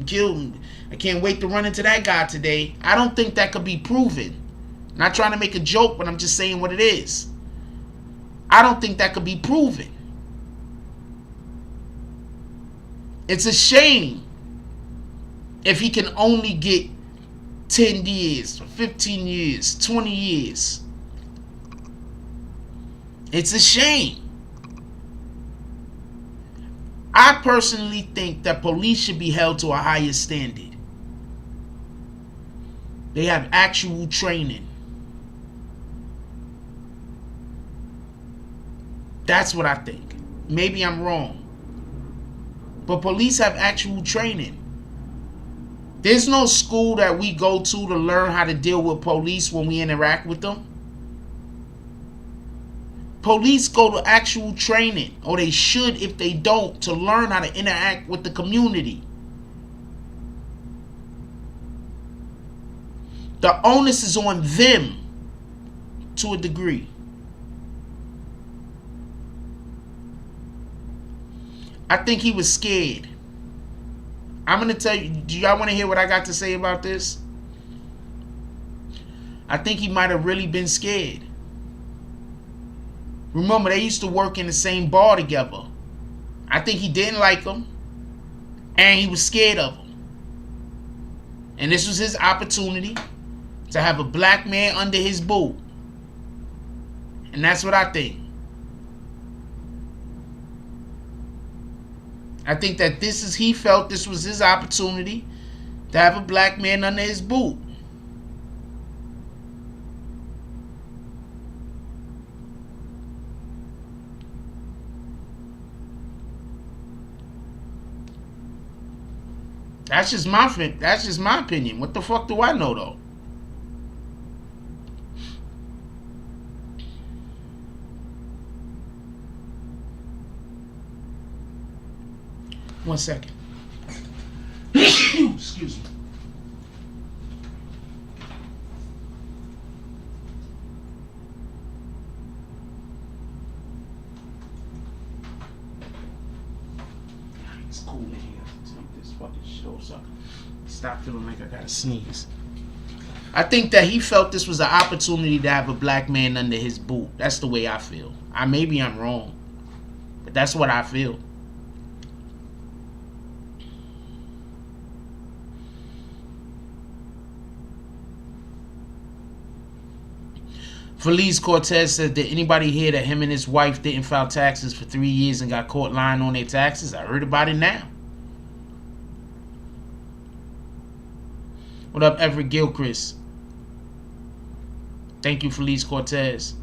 Kill me. I can't wait to run into that guy today. I don't think that could be proven. Not trying to make a joke, but I'm just saying what it is. I don't think that could be proven. It's a shame if he can only get 10 years, 15 years, 20 years. It's a shame. I personally think that police should be held to a higher standard. They have actual training. That's what I think. Maybe I'm wrong. But police have actual training. There's no school that we go to learn how to deal with police when we interact with them. Police go to actual training, or they should if they don't, to learn how to interact with the community. The onus is on them to a degree. I think he was scared. I'm going to tell you, do y'all want to hear what I got to say about this? I think he might have really been scared. Remember, they used to work in the same bar together. I think he didn't like him, and he was scared of him. And this was his opportunity to have a black man under his boot. And that's what I think. I think that he felt this was his opportunity to have a black man under his boot. That's just my opinion. What the fuck do I know though? One second. Excuse me. It's cool in here. Take this fucking shit off. Stop feeling like I gotta sneeze. I think that he felt this was an opportunity to have a black man under his boot. That's the way I feel. Maybe I'm wrong, but that's what I feel. Feliz Cortez said, did anybody hear that him and his wife didn't file taxes for 3 years and got caught lying on their taxes? I heard about it now. What up, Everett Gilchrist? Thank you, Feliz Cortez.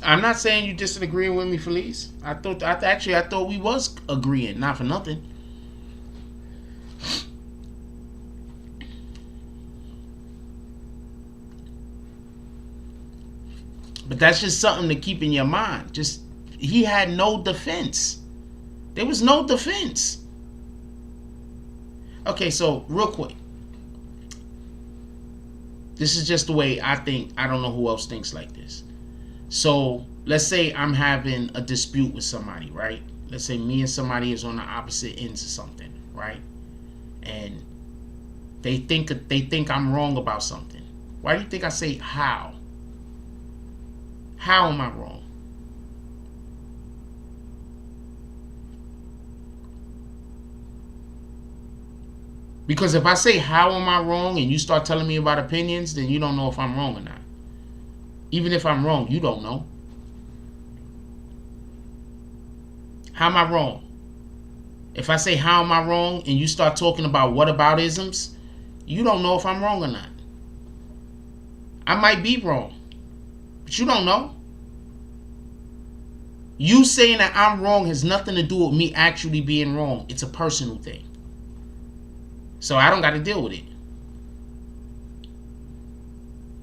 I'm not saying you disagreeing with me, Felice. I thought we was agreeing, not for nothing. But that's just something to keep in your mind. Just, he had no defense. There was no defense. Okay, so real quick. This is just the way I think. I don't know who else thinks like this. So let's say I'm having a dispute with somebody, right? Let's say me and somebody is on the opposite ends of something, right? And they think I'm wrong about something. Why do you think I say how? How am I wrong? Because if I say how am I wrong and you start telling me about opinions, then you don't know if I'm wrong or not. Even if I'm wrong, you don't know. How am I wrong? If I say how am I wrong and you start talking about whataboutisms, you don't know if I'm wrong or not. I might be wrong, but you don't know. You saying that I'm wrong has nothing to do with me actually being wrong. It's a personal thing. So I don't got to deal with it.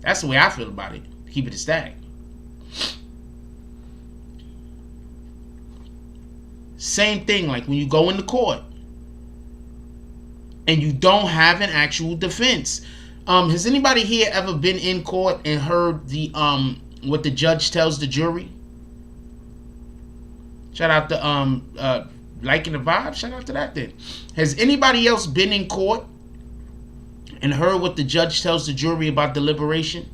That's the way I feel about it. Keep it a stack. Same thing like when you go into court and you don't have an actual defense. Has anybody here ever been in court and heard the what the judge tells the jury? Shout out to liking the vibe. Shout out to that then. Has anybody else been in court and heard what the judge tells the jury about deliberation?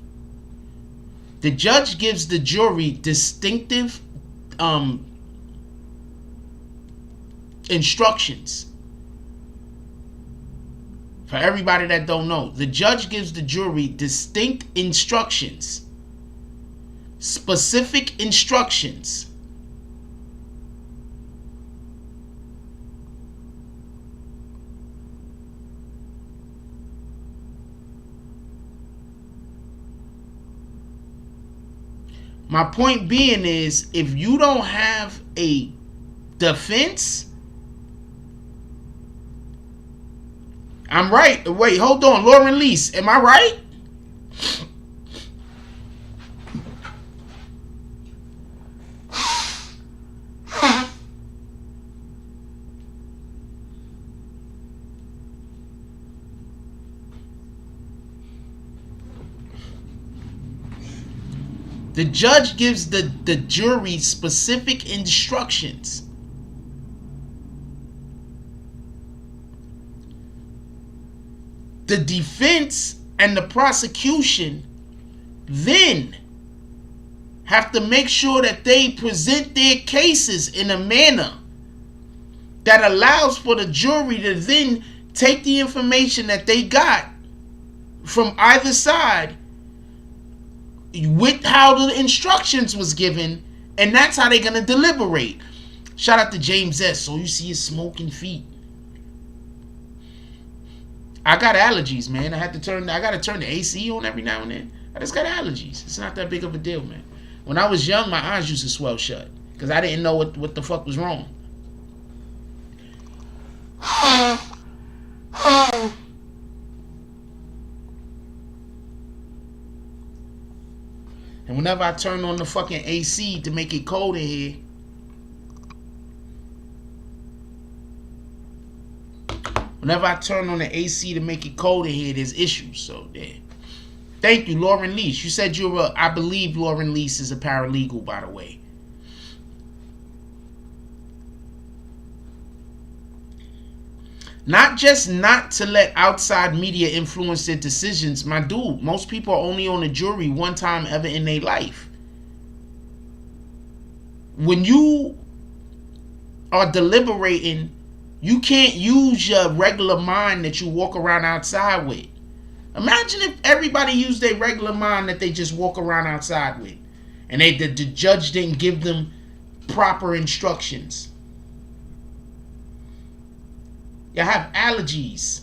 The judge gives the jury distinctive instructions. For everybody that don't know, the judge gives the jury distinct instructions, specific instructions. My point being is, if you don't have a defense, I'm right. Wait, hold on. Lauren Lease, am I right? The judge gives the jury specific instructions. The defense and the prosecution then have to make sure that they present their cases in a manner that allows for the jury to then take the information that they got from either side with how the instructions was given, and that's how they're gonna deliberate. Shout out to James S. So you see his smoking feet. I got allergies, man. I gotta turn the AC on every now and then. I just got allergies. It's not that big of a deal, man. When I was young, my eyes used to swell shut because I didn't know what the fuck was wrong. And whenever I turn on the fucking AC to make it cold in here, there's issues. So, yeah. Thank you, Lauren Lease. You said I believe Lauren Lease is a paralegal, by the way. Not just not to let outside media influence their decisions. My dude, most people are only on a jury one time ever in their life. When you are deliberating, you can't use your regular mind that you walk around outside with. Imagine if everybody used their regular mind that they just walk around outside with, and the judge didn't give them proper instructions. I have allergies.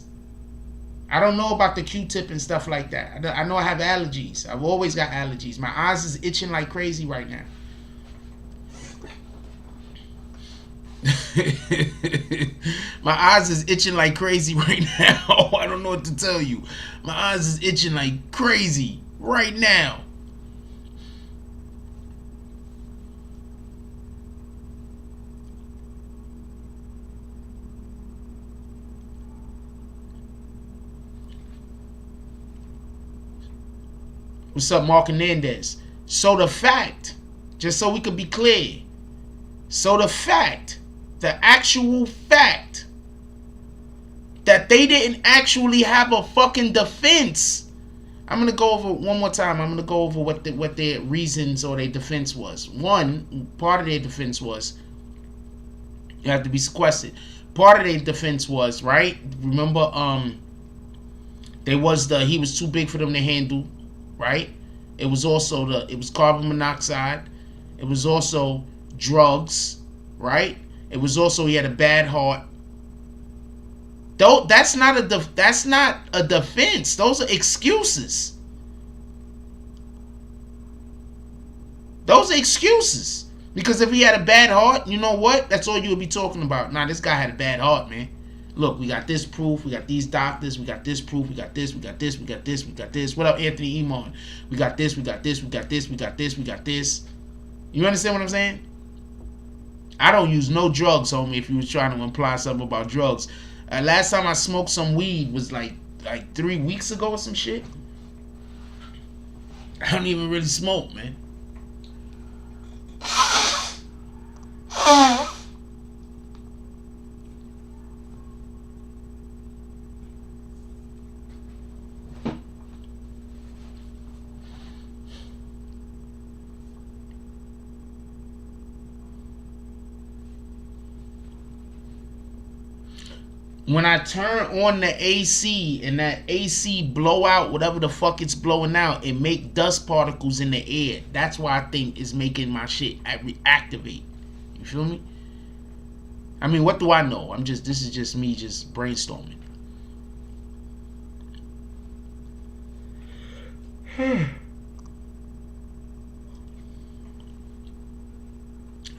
I don't know about the Q-tip and stuff like that. I know I have allergies. I've always got allergies. My eyes is itching like crazy right now. My eyes is itching like crazy right now. I don't know what to tell you. My eyes is itching like crazy right now. What's up, Mark Hernandez? So the fact, just so we could be clear, the actual fact that they didn't actually have a fucking defense. I'm going to go over one more time. I'm going to go over what their reasons or their defense was. One, part of their defense was you have to be sequestered. Part of their defense was, right? Remember, he was too big for them to handle. Right? It was also it was carbon monoxide. It was also drugs. Right? It was also he had a bad heart. Though that's not a defense. Those are excuses. Those are excuses. Because if he had a bad heart, you know what? That's all you would be talking about. Nah, this guy had a bad heart, man. Look, we got this proof. We got these doctors. We got this proof. We got this. We got this. We got this. We got this. What up, Anthony Emon? We got this. We got this. We got this. We got this. We got this. You understand what I'm saying? I don't use no drugs, homie, if you was trying to imply something about drugs. Last time I smoked some weed was like 3 weeks ago or some shit. I don't even really smoke, man. When I turn on the AC and that AC blow out whatever the fuck it's blowing out, it make dust particles in the air. That's why I think it's making my shit reactivate. You feel me? I mean, what do I know? This is just me just brainstorming.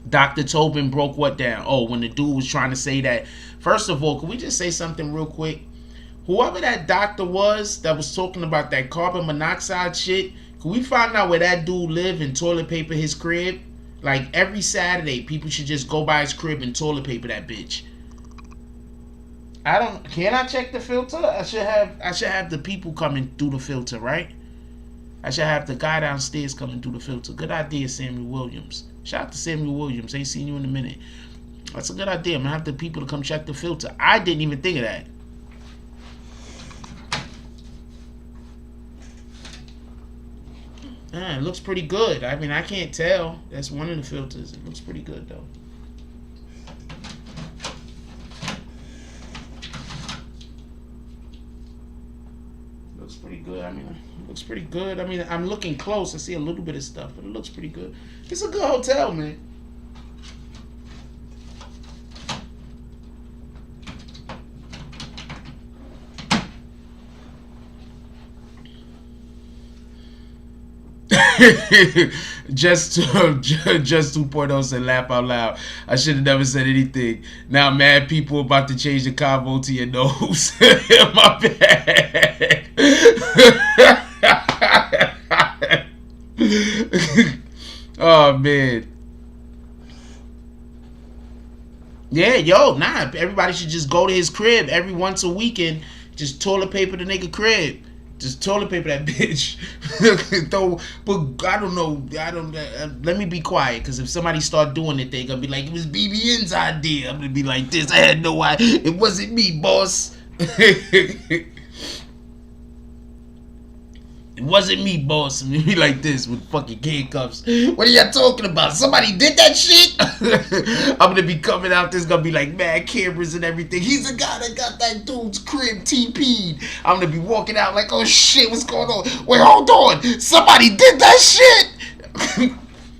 Dr. Tobin broke what down? Oh, when the dude was trying to say that. First of all, can we just say something real quick? Whoever that doctor was that was talking about that carbon monoxide shit, can we find out where that dude live and toilet paper his crib? Like every Saturday, people should just go by his crib and toilet paper that bitch. Can I check the filter? I should have the people coming through the filter, right? I should have the guy downstairs coming through the filter. Good idea, Samuel Williams. Shout out to Samuel Williams. Ain't seen you in a minute. That's a good idea. I'm gonna have the people to come check the filter. I didn't even think of that. It looks pretty good. I mean, I can't tell. That's one of the filters. It looks pretty good though. Looks pretty good. I mean, it looks pretty good. I mean, I'm looking close. I see a little bit of stuff, but it looks pretty good. It's a good hotel, man. just 2.0 said laugh out loud. I should have never said anything. Now mad people about to change the convo to your nose. My bad. Oh man. Yeah, yo, nah. Everybody should just go to his crib every once a weekend. Just toilet paper the nigga crib. Just toilet paper that bitch. But I don't know. Let me be quiet, because if somebody start doing it, they gonna be like, it was BBN's idea. I'm gonna be like this. I had no idea. It wasn't me, boss. It wasn't me, boss. And be like this with fucking handcuffs. What are y'all talking about? Somebody did that shit? I'm gonna be coming out. There's gonna be like mad cameras and everything. He's the guy that got that dude's crib TP'd. I'm gonna be walking out like, oh shit, what's going on? Wait, hold on. Somebody did that shit?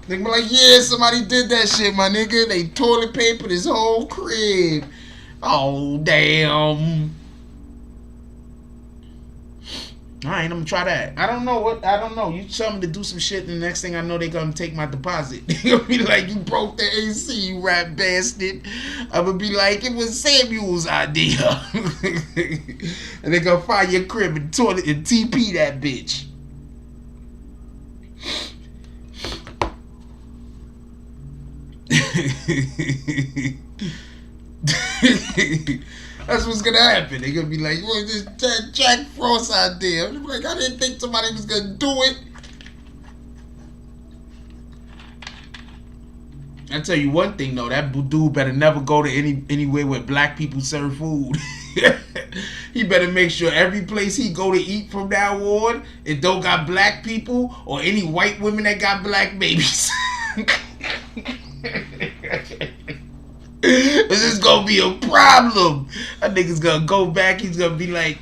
They be like, yeah, somebody did that shit, my nigga. They toilet papered his whole crib. Oh, damn. Alright, I'm gonna try that. I don't know. You tell me to do some shit, and the next thing I know, they gonna take my deposit. They gonna be like, you broke the AC, you rat bastard. I'm gonna be like, it was Samuel's idea. And they gonna find your crib and toilet and TP that bitch. That's what's gonna happen. They're gonna be like, well, this Jack Frost idea. I'm like, I didn't think somebody was gonna do it. I tell you one thing though, that dude better never go to anywhere where black people serve food. He better make sure every place he go to eat from now on, it don't got black people or any white women that got black babies. This is gonna be a problem. That nigga's gonna go back. He's gonna be like,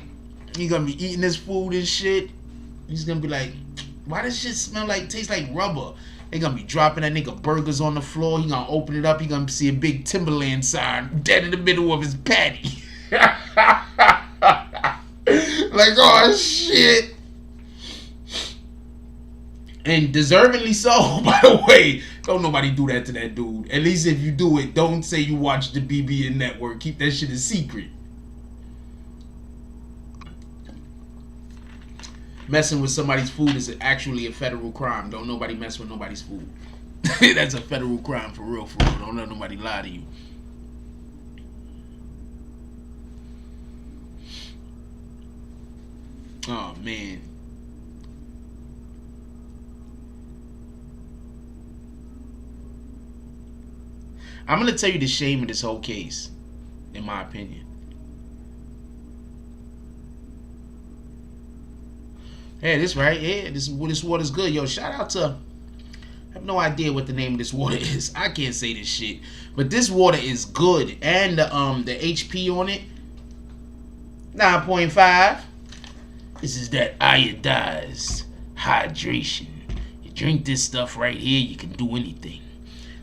he gonna be eating his food and shit. He's gonna be like, why does shit smell like, taste like rubber? They gonna be dropping that nigga burgers on the floor. He gonna open it up. He gonna see a big Timberland sign dead in the middle of his patty. Like, oh shit. And deservingly so, by the way. Don't nobody do that to that dude. At least if you do it, don't say you watch the BBN Network. Keep that shit a secret. Messing with somebody's food is actually a federal crime. Don't nobody mess with nobody's food. That's a federal crime for real, for real. Don't let nobody lie to you. Oh, man. I'm going to tell you the shame of this whole case, in my opinion. Hey, this right here, this water's good. Yo, shout out to, I have no idea what the name of this water is. I can't say this shit. But this water is good. And the HP on it, 9.5. This is that iodized hydration. You drink this stuff right here, you can do anything.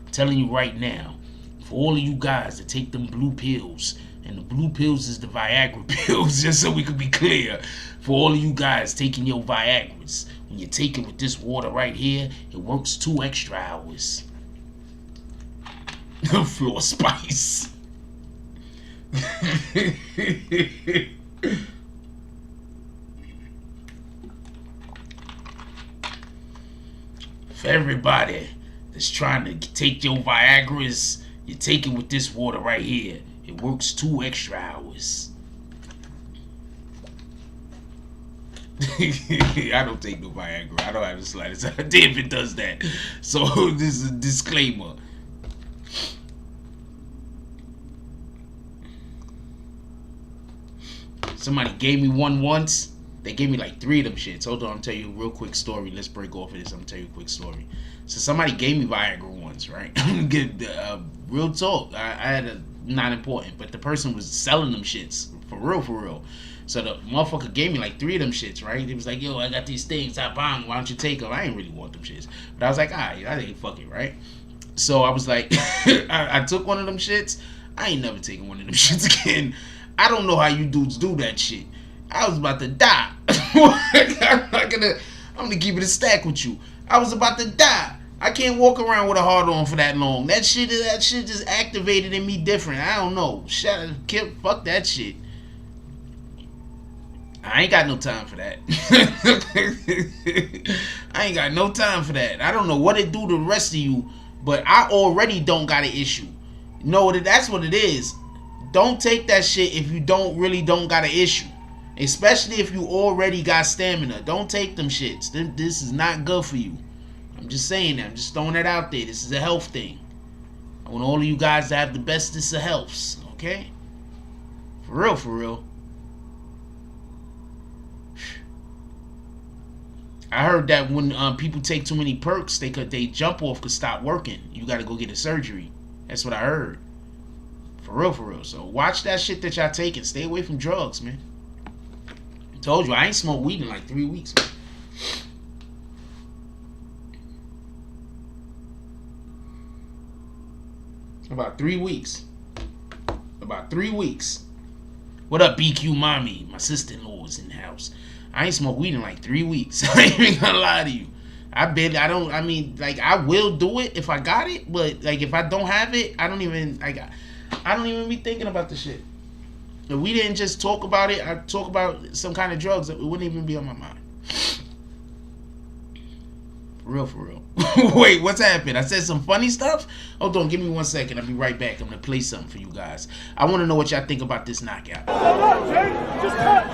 I'm telling you right now, for all of you guys that take them blue pills, and the blue pills is the Viagra pills, just so we can be clear. For all of you guys taking your Viagras, when you take it with this water right here, it works 2 extra hours. Floor spice. For everybody that's trying to take your Viagras, you take it with this water right here. It works 2 extra hours. I don't take no Viagra. I don't have the slightest idea if it does that. So this is a disclaimer. Somebody gave me one once. They gave me like 3 of them shits. Hold on, I'm tell you a real quick story. Let's break off of this. I'm gonna tell you a quick story. So somebody gave me Viagra once, right? I'm gonna get real talk. I had a not important, but the person was selling them shits for real, for real. So the motherfucker gave me like 3 of them shits, right? He was like, yo, I got these things, why don't you take them? I ain't really want them shits. But I was like, alright, I think fuck it, right? So I was like, I took one of them shits. I ain't never taking one of them shits again. I don't know how you dudes do that shit. I was about to die. I'm gonna keep it a stack with you. I was about to die. I can't walk around with a hard on for that long. That shit just activated in me different. I don't know. Fuck that shit. I ain't got no time for that. I ain't got no time for that. I don't know what it do to the rest of you, but I already don't got an issue. No, that's what it is. Don't take that shit if you don't got an issue. Especially if you already got stamina. Don't take them shits. This is not good for you. I'm just saying that. I'm just throwing that out there. This is a health thing. I want all of you guys to have the bestest of healths. Okay? For real, for real. I heard that when people take too many perks, they jump off could stop working. You got to go get a surgery. That's what I heard. For real, for real. So watch that shit that y'all taking. Stay away from drugs, man. I told you, I ain't smoked weed in like 3 weeks, man. About 3 weeks. About 3 weeks. What up, BQ Mommy? My sister-in-law is in the house. I ain't smoked weed in like 3 weeks. I ain't even gonna lie to you. I will do it if I got it, but like if I don't have it, I don't even be thinking about the shit. If we didn't just talk about it, I talk about some kind of drugs, it wouldn't even be on my mind. For real, for real. Wait, what's happened? I said some funny stuff? Hold on, give me 1 second. I'll be right back. I'm gonna play something for you guys. I want to know what y'all think about this knockout. Just touch.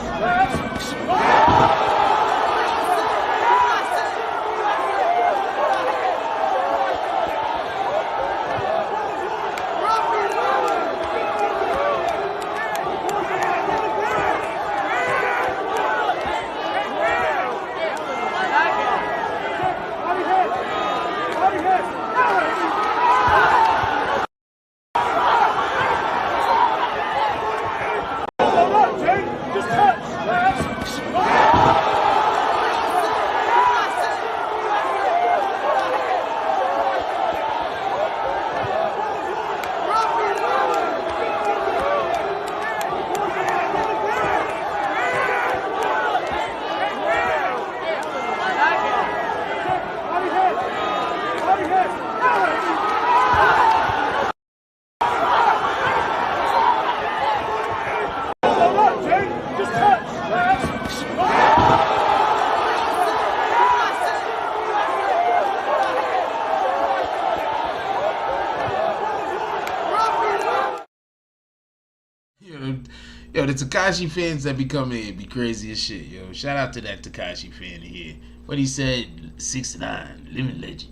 Yo, the Tekashi fans that be coming in be crazy as shit, yo. Shout out to that Tekashi fan here. What he said, 69, living legend.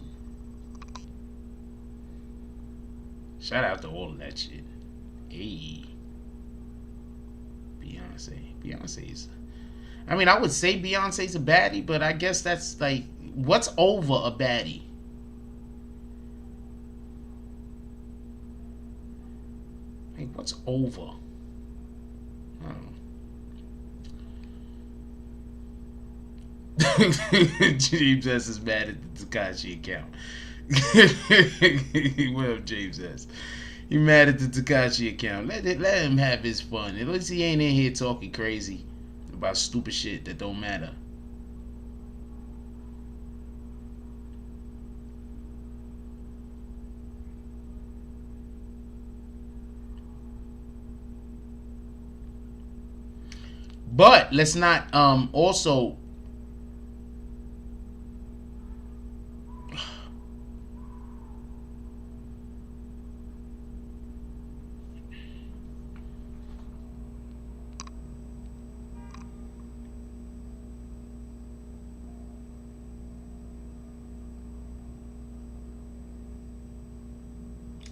Shout out to all of that shit. Hey. Beyonce's. I mean, I would say Beyonce's a baddie, but I guess that's like, what's over a baddie? Like, what's over? James S is mad at the Tekashi account. What up, James S? He mad at the Tekashi account. Let him have his fun. At least he ain't in here talking crazy about stupid shit that don't matter. But let's not also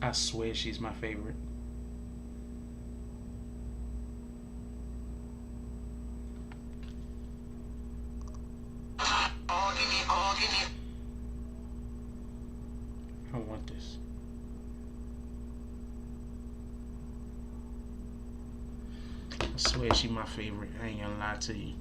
I swear she's my favorite. I want this. I swear she my favorite. I ain't gonna lie to you.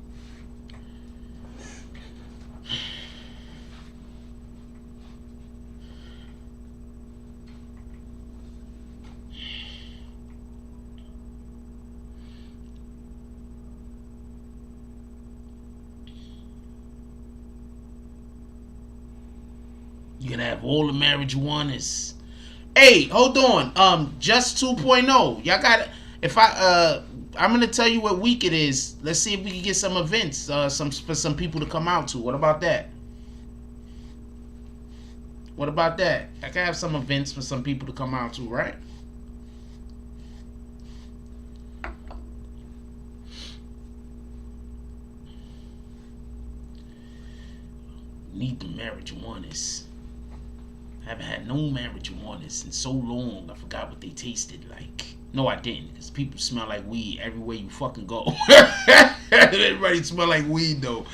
You're gonna have all the marijuanas. Hey, hold on. Just 2.0. Y'all got. If I'm gonna tell you what week it is. Let's see if we can get some events. For some people to come out to. What about that? What about that? I can have some events for some people to come out to, right? Need the marijuanas. I haven't had no marijuanas in so long. I forgot what they tasted like. No, I didn't. Because people smell like weed everywhere you fucking go. Everybody smell like weed, though.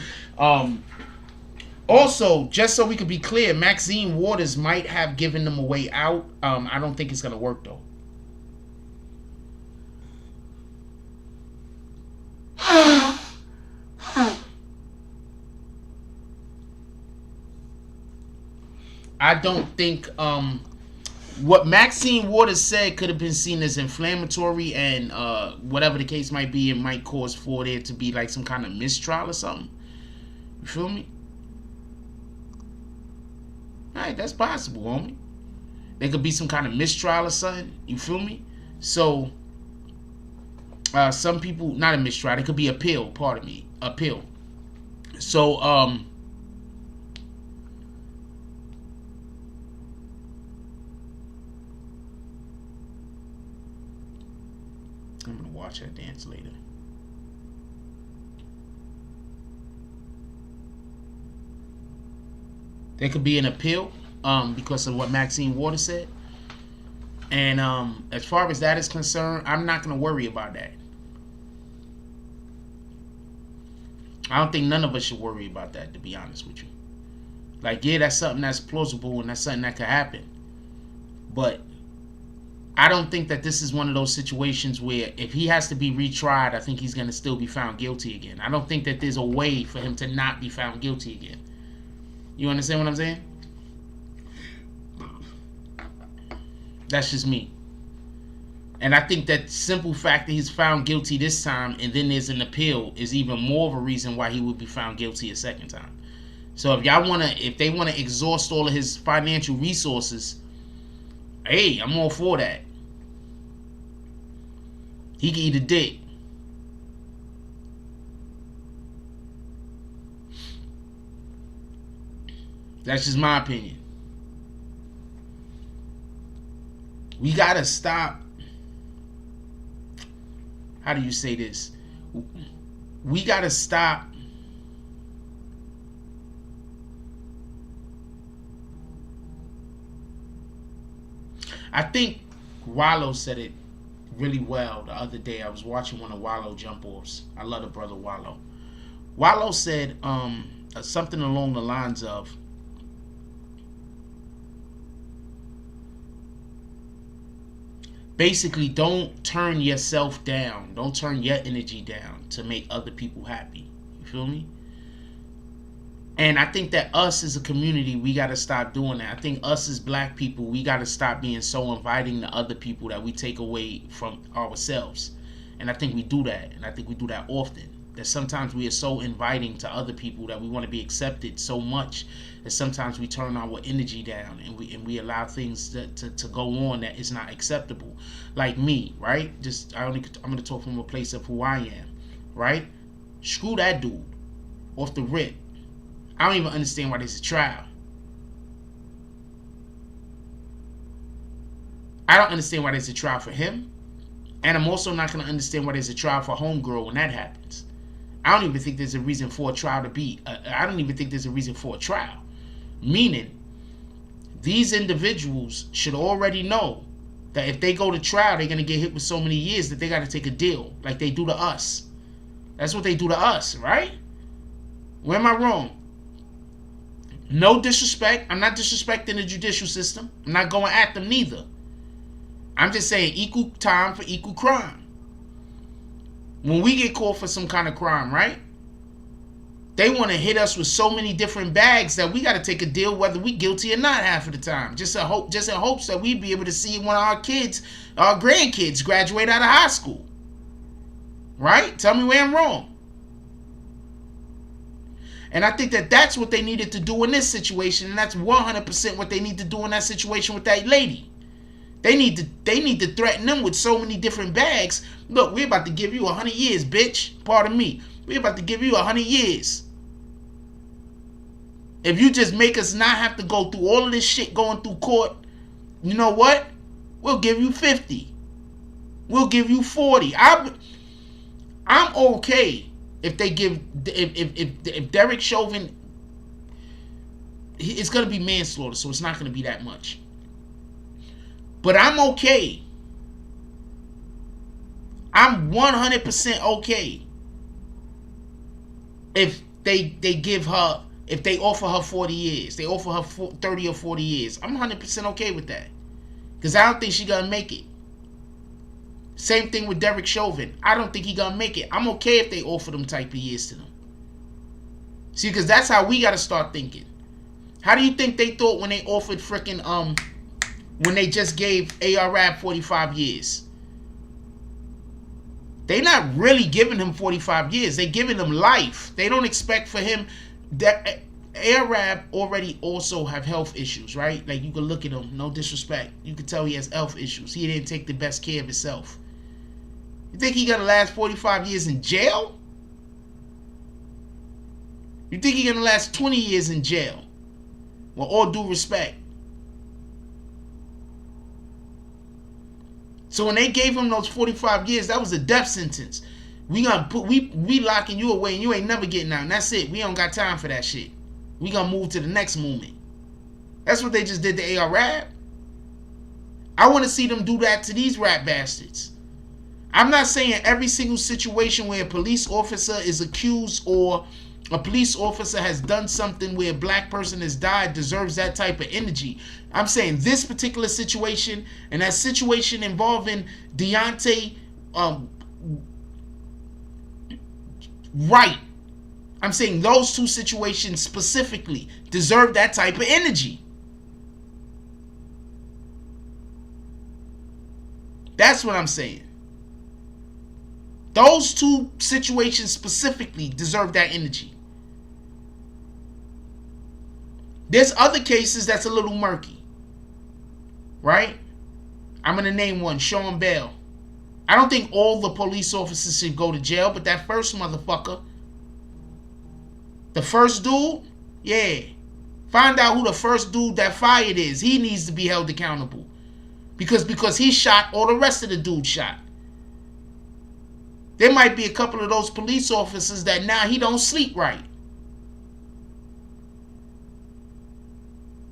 Also, just so we could be clear, Maxine Waters might have given them a way out. I don't think it's going to work, though. I don't think what Maxine Waters said could have been seen as inflammatory, and whatever the case might be, it might cause for there to be like some kind of mistrial or something. You feel me? Alright, that's possible, homie. There could be some kind of mistrial or something. You feel me? So some people, not a mistrial, it could be appeal, pardon me. Appeal. So I'm gonna watch that dance later. There could be an appeal because of what Maxine Waters said. And as far as that is concerned, I'm not gonna worry about that. I don't think none of us should worry about that, to be honest with you. Like, yeah, that's something that's plausible and that's something that could happen. But I don't think that this is one of those situations where if he has to be retried, I think he's going to still be found guilty again. I don't think that there's a way for him to not be found guilty again. You understand what I'm saying? That's just me. And I think that simple fact that he's found guilty this time and then there's an appeal is even more of a reason why he would be found guilty a second time. So if they want to exhaust all of his financial resources, hey, I'm all for that. He can eat a dick. That's just my opinion. We gotta stop. How do you say this? We gotta stop. I think Wallow said it really well the other day. I was watching one of Wallow jump offs. I love the brother Wallow. Wallow said something along the lines of, basically, don't turn yourself down. Don't turn your energy down to make other people happy. You feel me? And I think that us as a community, we got to stop doing that. I think us as black people, we got to stop being so inviting to other people that we take away from ourselves. And I think we do that. And I think we do that often. That sometimes we are so inviting to other people that we want to be accepted so much that sometimes we turn our energy down and we allow things to go on that is not acceptable. Like me, right? I'm going to talk from a place of who I am, right? Screw that dude off the rip. I don't even understand why there's a trial. I don't understand why there's a trial for him. And I'm also not going to understand why there's a trial for homegirl when that happens. I don't even think there's a reason for a trial to be. I don't even think there's a reason for a trial. Meaning, these individuals should already know that if they go to trial, they're going to get hit with so many years that they got to take a deal like they do to us. That's what they do to us, right? Where am I wrong? No disrespect. I'm not disrespecting the judicial system. I'm not going at them neither. I'm just saying equal time for equal crime. when we get caught for some kind of crime, right? They want to hit us with so many different bags that we got to take a deal whether we guilty or not half of the time. Just in hopes that we be able to see one of our kids, our grandkids, graduate out of high school. Right? Tell me where I'm wrong. And I think that that's what they needed to do in this situation, and that's 100% what they need to do in that situation with that lady. They need to threaten them with so many different bags. Look, we're about to give you 100 years, bitch. Pardon me. We're about to give you 100 years. If you just make us not have to go through all of this shit going through court, you know what? We'll give you 50. We'll give you 40. I'm okay if they give, if Derek Chauvin, it's going to be manslaughter, so it's not going to be that much. But I'm okay. I'm 100% okay if they give her, if they offer her 40 years, they offer her 30 or 40 years. I'm 100% okay with that. Because I don't think she's going to make it. Same thing with Derek Chauvin. I don't think he's going to make it. I'm okay if they offer them type of years to them. See, because that's how we got to start thinking. How do you think they thought when they offered freaking, when they just gave ARAB 45 years? They're not really giving him 45 years. They're giving him life. They don't expect for him. That ARAB already also have health issues, right? Like, you can look at him, no disrespect. You can tell he has health issues. He didn't take the best care of himself. You think he gonna last 45 years in jail? You think he gonna last 20 years in jail? With all due respect. So when they gave him those 45 years, that was a death sentence. We locking you away and you ain't never getting out. And that's it. We don't got time for that shit. We gonna move to the next movement. That's what they just did to ARAB. I want to see them do that to these rat bastards. I'm not saying every single situation where a police officer is accused or a police officer has done something where a black person has died deserves that type of energy. I'm saying this particular situation and that situation involving Deontay Wright. I'm saying those two situations specifically deserve that type of energy. That's what I'm saying. Those two situations specifically deserve that energy. There's other cases that's a little murky. Right? I'm going to name one, Sean Bell. I don't think all the police officers should go to jail, but that first motherfucker, the first dude, yeah. Find out who the first dude that fired is. He needs to be held accountable. Because he shot all the rest of the dudes shot. There might be a couple of those police officers that now he don't sleep right.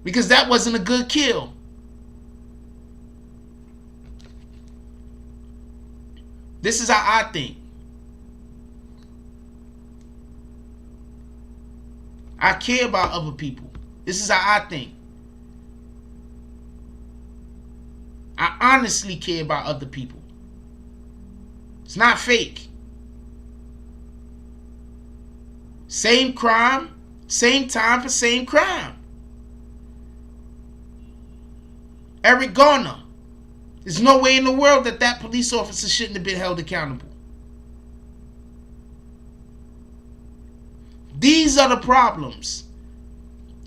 Because that wasn't a good kill. This is how I think. I care about other people. This is how I think. I honestly care about other people. It's not fake. Same crime, same time for same crime. Eric Garner. There's no way in the world that that police officer shouldn't have been held accountable. These are the problems.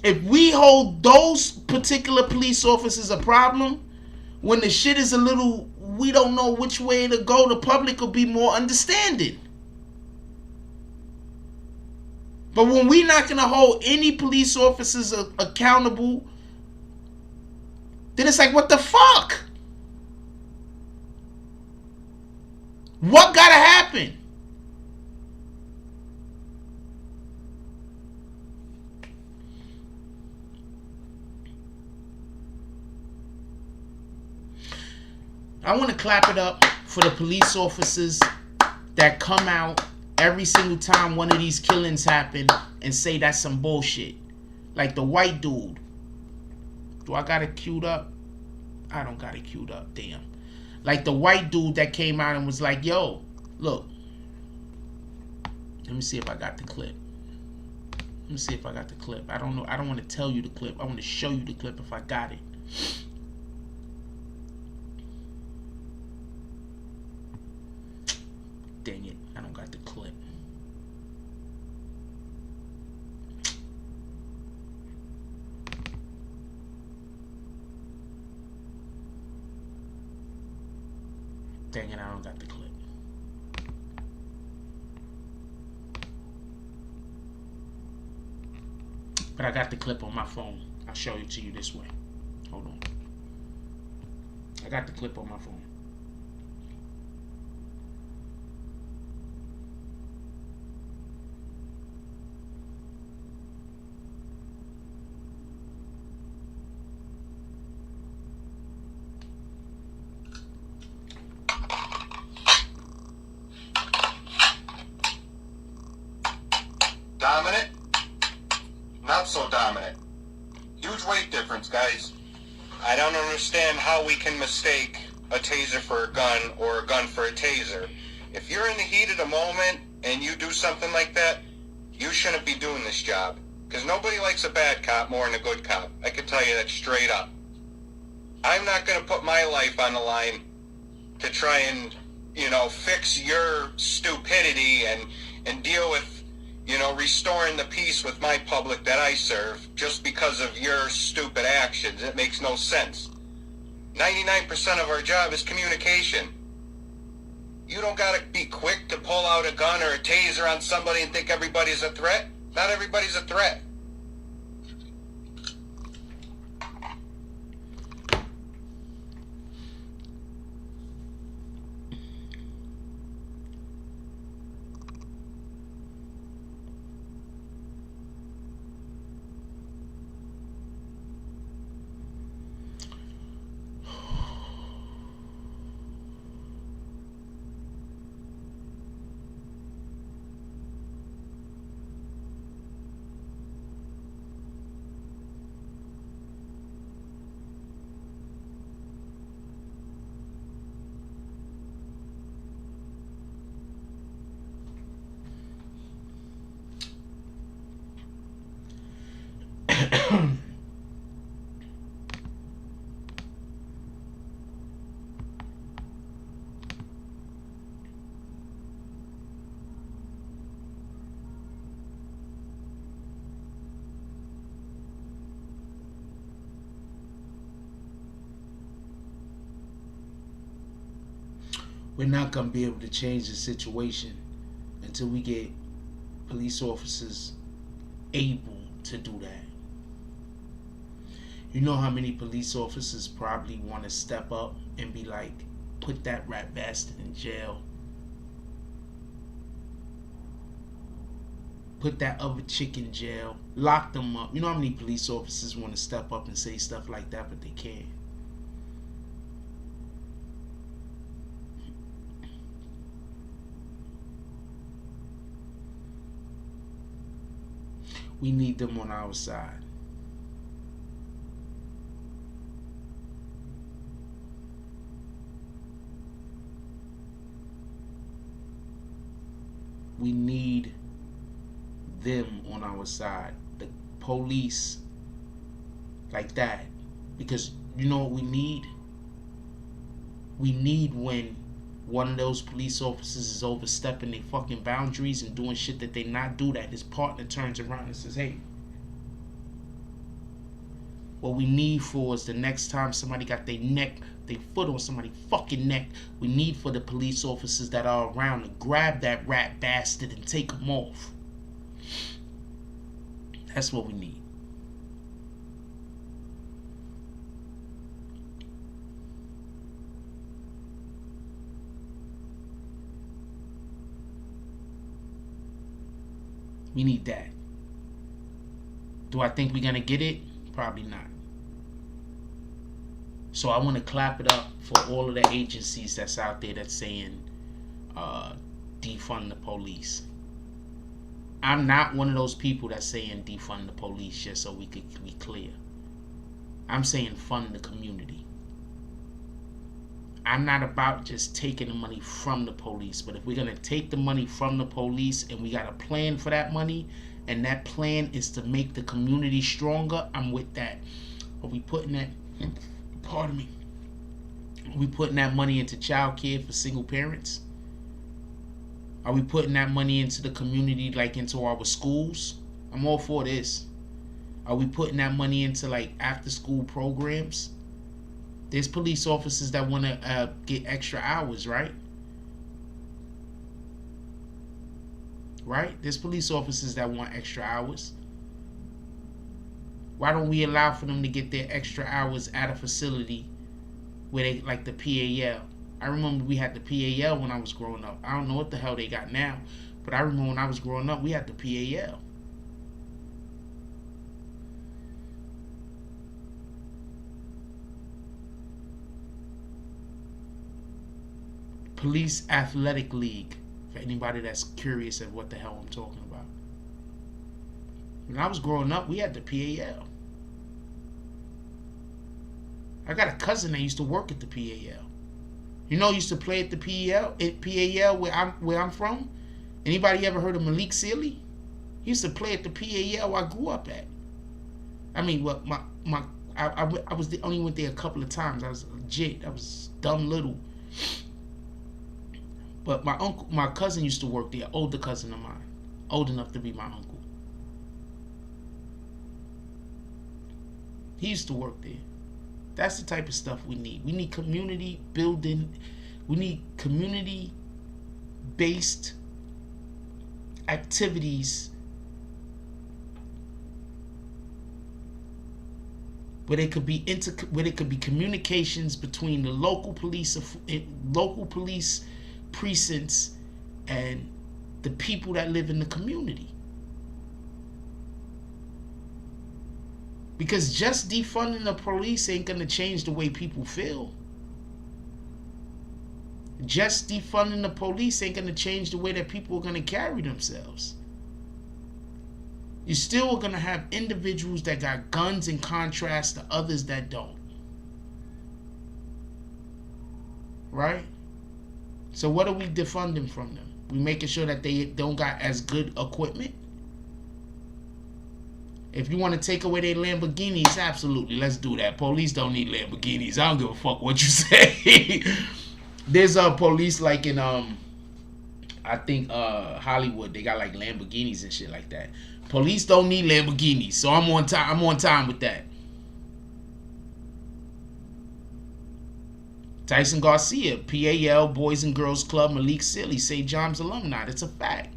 If we hold those particular police officers a problem, when the shit is a little, we don't know which way to go, the public will be more understanding. But when we're not going to hold any police officers accountable, then it's like, what the fuck? What gotta happen? I want to clap it up for the police officers that come out every single time one of these killings happen and say that's some bullshit. Like the white dude. Do I got it queued up? I don't got it queued up. Damn. Like the white dude that came out and was like, yo, look, Let me see if I got the clip. Let me see if I got the clip. I don't know. I don't want to tell you the clip. I want to show you the clip if I got it. Dang it. I don't got the clip. Dang it, I don't got the clip. But I got the clip on my phone. I'll show it to you this way. Hold on. I got the clip on my phone. Dominant? Not so dominant. Huge weight difference, guys. I don't understand how we can mistake a taser for a gun or a gun for a taser. If you're in the heat of the moment and you do something like that, you shouldn't be doing this job. Because nobody likes a bad cop more than a good cop. I can tell you that straight up. I'm not going to put my life on the line to try and, fix your stupidity and deal with restoring the peace with my public that I serve just because of your stupid actions. It makes no sense. 99% of our job is communication. You don't gotta be quick to pull out a gun or a taser on somebody and think everybody's a threat. Not everybody's a threat. We're not going to be able to change the situation until we get police officers able to do that. You know how many police officers probably want to step up and be like, put that rat bastard in jail. Put that other chick in jail. Lock them up. You know how many police officers want to step up and say stuff like that, but they can't. We need them on our side. We need them on our side. The police like that. Because you know what we need? We need when one of those police officers is overstepping their fucking boundaries and doing shit that they not do, that his partner turns around and says, hey, what we need for is the next time somebody got their foot on somebody's fucking neck, we need for the police officers that are around to grab that rat bastard and take him off. That's what we need. We need that. Do I think we're going to get it? Probably not. So I want to clap it up for all of the agencies that's out there that's saying defund the police. I'm not one of those people that's saying defund the police just so we could be clear. I'm saying fund the community. I'm not about just taking the money from the police, but if we're gonna take the money from the police and we got a plan for that money, and that plan is to make the community stronger, I'm with that. Are we putting that, pardon me, are we putting that money into child care for single parents? Are we putting that money into the community, like into our schools? I'm all for this. Are we putting that money into like after school programs? There's police officers that want to get extra hours, right? Right? There's police officers that want extra hours. Why don't we allow for them to get their extra hours at a facility where they, like the PAL? I remember we had the PAL when I was growing up. I don't know what the hell they got now, but I remember when I was growing up, we had the PAL. Police Athletic League, for anybody that's curious of what the hell I'm talking about. When I was growing up, we had the PAL. I got a cousin that used to work at the PAL. You know, used to play at the PAL where I'm from. Anybody ever heard of Malik Sealy? He used to play at the PAL I grew up at. I mean, what I was only went there a couple of times. I was legit. I was dumb little. But my cousin used to work there, older cousin of mine, old enough to be my uncle. He used to work there. That's the type of stuff we need. We need community building. We need community-based activities where there could be communications between the local police precincts and the people that live in the community. Because just defunding the police ain't gonna change the way people feel. Just defunding the police ain't gonna change the way that people are gonna carry themselves. You still are gonna have individuals that got guns in contrast to others that don't. Right? So what are we defunding from them? We making sure that they don't got as good equipment? If you want to take away their Lamborghinis, absolutely, let's do that. Police don't need Lamborghinis. I don't give a fuck what you say. There's police like in I think Hollywood, they got like Lamborghinis and shit like that. Police don't need Lamborghinis, so I'm on time with that. Tyson Garcia, PAL Boys and Girls Club, Malik Sealy, St. John's alumni. That's a fact.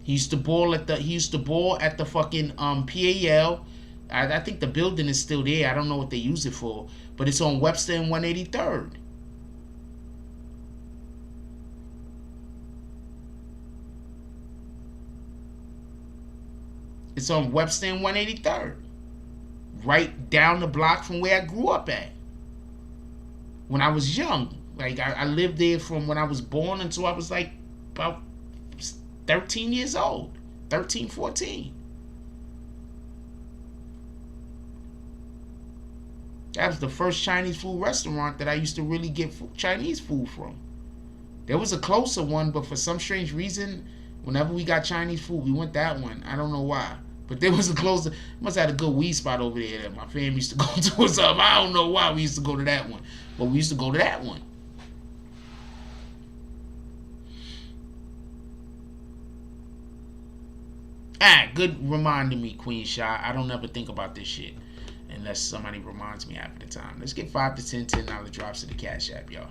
He used to ball at the fucking PAL. I think the building is still there. I don't know what they use it for, but it's on Webster and 183rd. It's on Webster and 183rd. Right down the block from where I grew up at. When I was young. Like, I lived there from when I was born until I was like about 13 years old. 13, 14. That was the first Chinese food restaurant that I used to really get Chinese food from. There was a closer one, but for some strange reason, whenever we got Chinese food, we went that one. I don't know why. But there was a closer, must have had a good weed spot over there that my family used to go to or something. I don't know why we used to go to that one. But we used to go to that one. Good reminding me, Queen Shah. I don't ever think about this shit unless somebody reminds me half of the time. Let's get 5 to 10 $10 drops to the Cash App, y'all.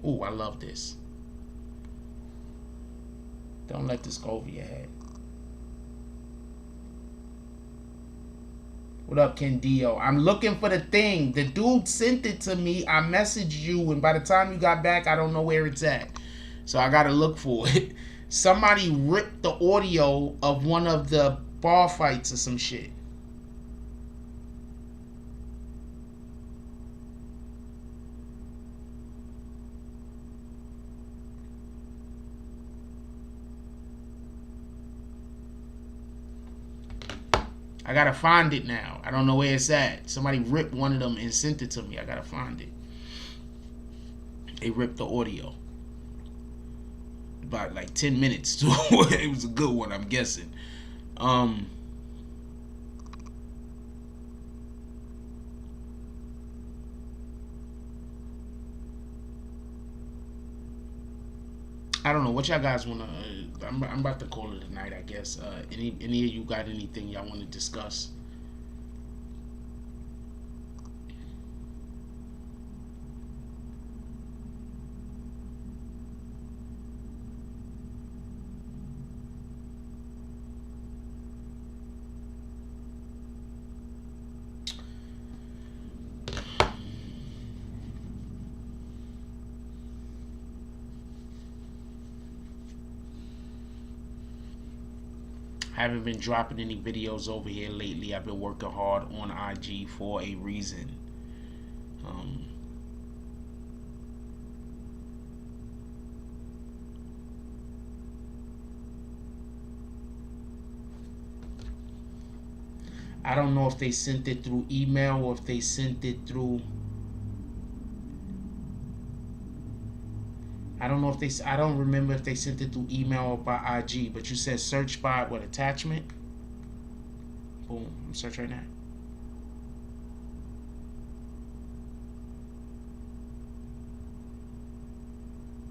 Oh, I love this. Don't let this go over your head. What up, Kendio? I'm looking for the thing. The dude sent it to me. I messaged you, and by the time you got back, I don't know where it's at. So I gotta look for it. Somebody ripped the audio of one of the bar fights or some shit. I gotta find it now. I don't know where it's at. Somebody ripped one of them and sent it to me. I gotta find it. They ripped the audio. About like 10 minutes too. It was a good one, I'm guessing. I don't know what y'all guys wanna. I'm about to call it a night, I guess. Any of you got anything y'all want to discuss? Haven't been dropping any videos over here lately. I've been working hard on IG for a reason. I don't know if they sent it through email or if they sent it through. I don't know if they. I don't remember if they sent it through email or by IG. But you said search by what attachment? Boom. I'm search right now.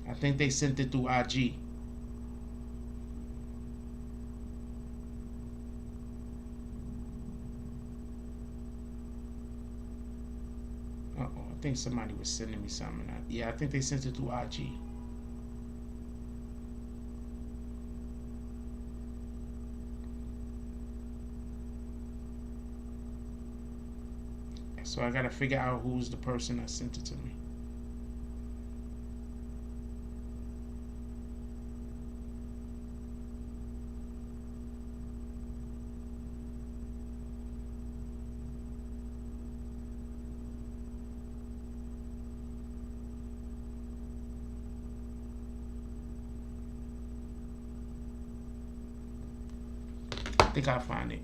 I think they sent it through IG. Uh-oh. I think somebody was sending me something. Yeah, I think they sent it through IG. So I gotta figure out who's the person that sent it to me. I think I'll find it.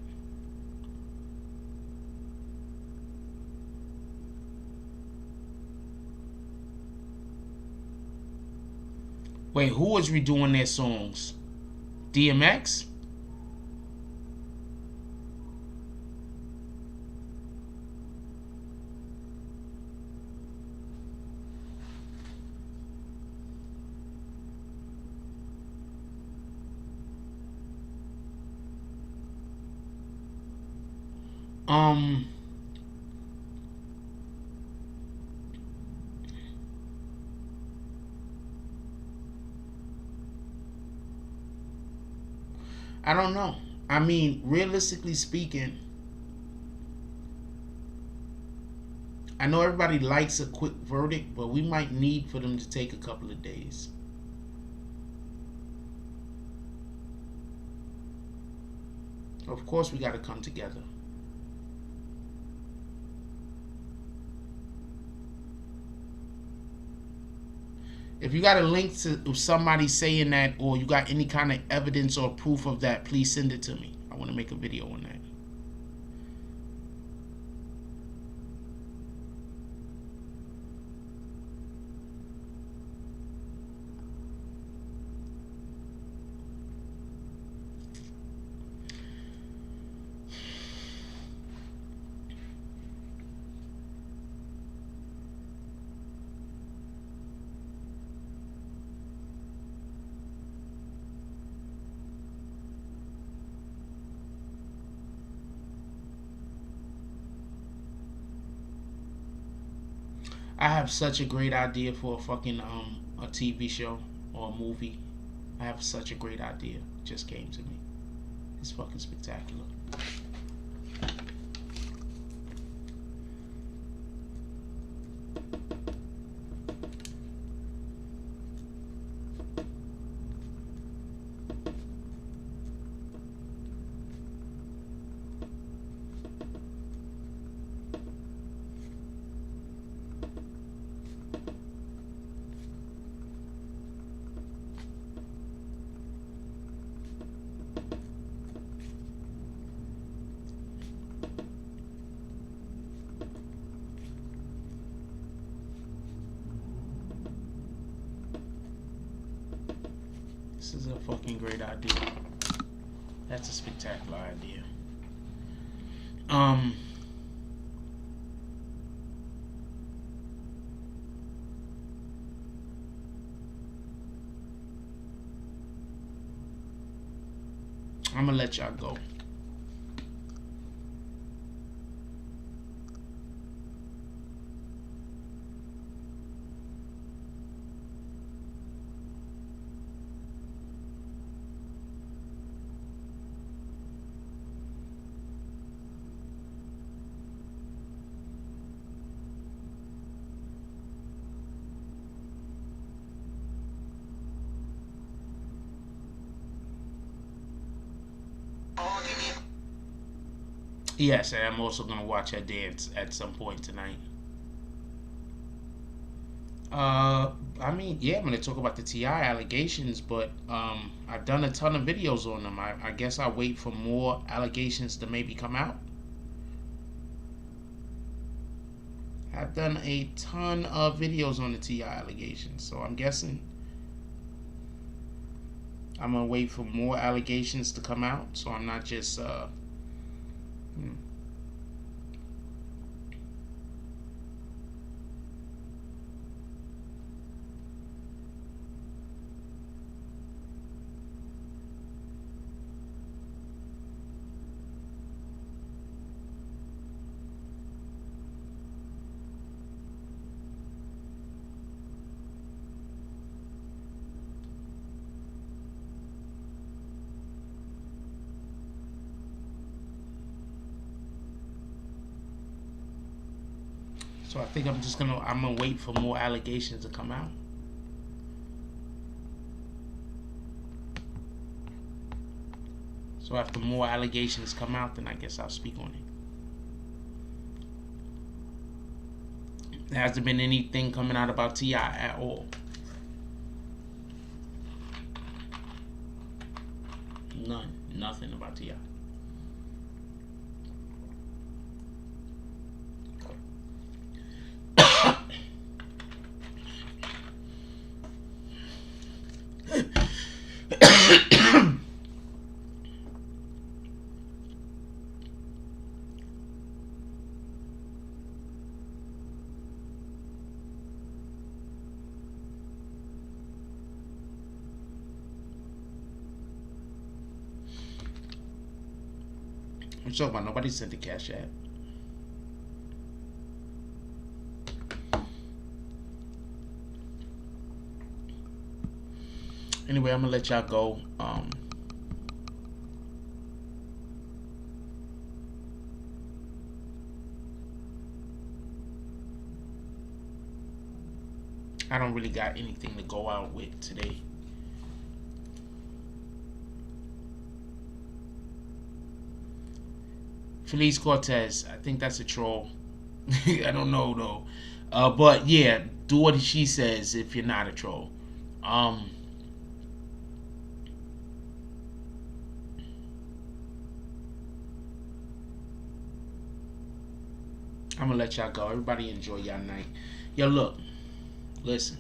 Wait, who was redoing their songs? DMX? I don't know. I mean, realistically speaking, I know everybody likes a quick verdict, but we might need for them to take a couple of days. Of course, we got to come together. If you got a link to somebody saying that, or you got any kind of evidence or proof of that, please send it to me. I want to make a video on that. I have such a great idea for a fucking a TV show or a movie. I have such a great idea. It just came to me. It's fucking spectacular. This is a fucking great idea. That's a spectacular idea. I'm gonna let y'all go. Yes, and I'm also gonna watch her dance at some point tonight. I mean, yeah, I'm gonna talk about the TI allegations, but I've done a ton of videos on them. I guess I'll wait for more allegations to maybe come out. I've done a ton of videos on the TI allegations, so I'm guessing I'm gonna wait for more allegations to come out, so I'm not just so I think I'm gonna wait for more allegations to come out. So after more allegations come out, then I guess I'll speak on it. There hasn't been anything coming out about TI at all. None. Nothing about TI. I'm talking about nobody sent the cash app. Anyway, I'm gonna let y'all go. I don't really got anything to go out with today. Felice Cortez, I think that's a troll. I don't know though. But yeah, do what she says if you're not a troll. I'm gonna let y'all go. Everybody enjoy y'all night. Yo, look, listen.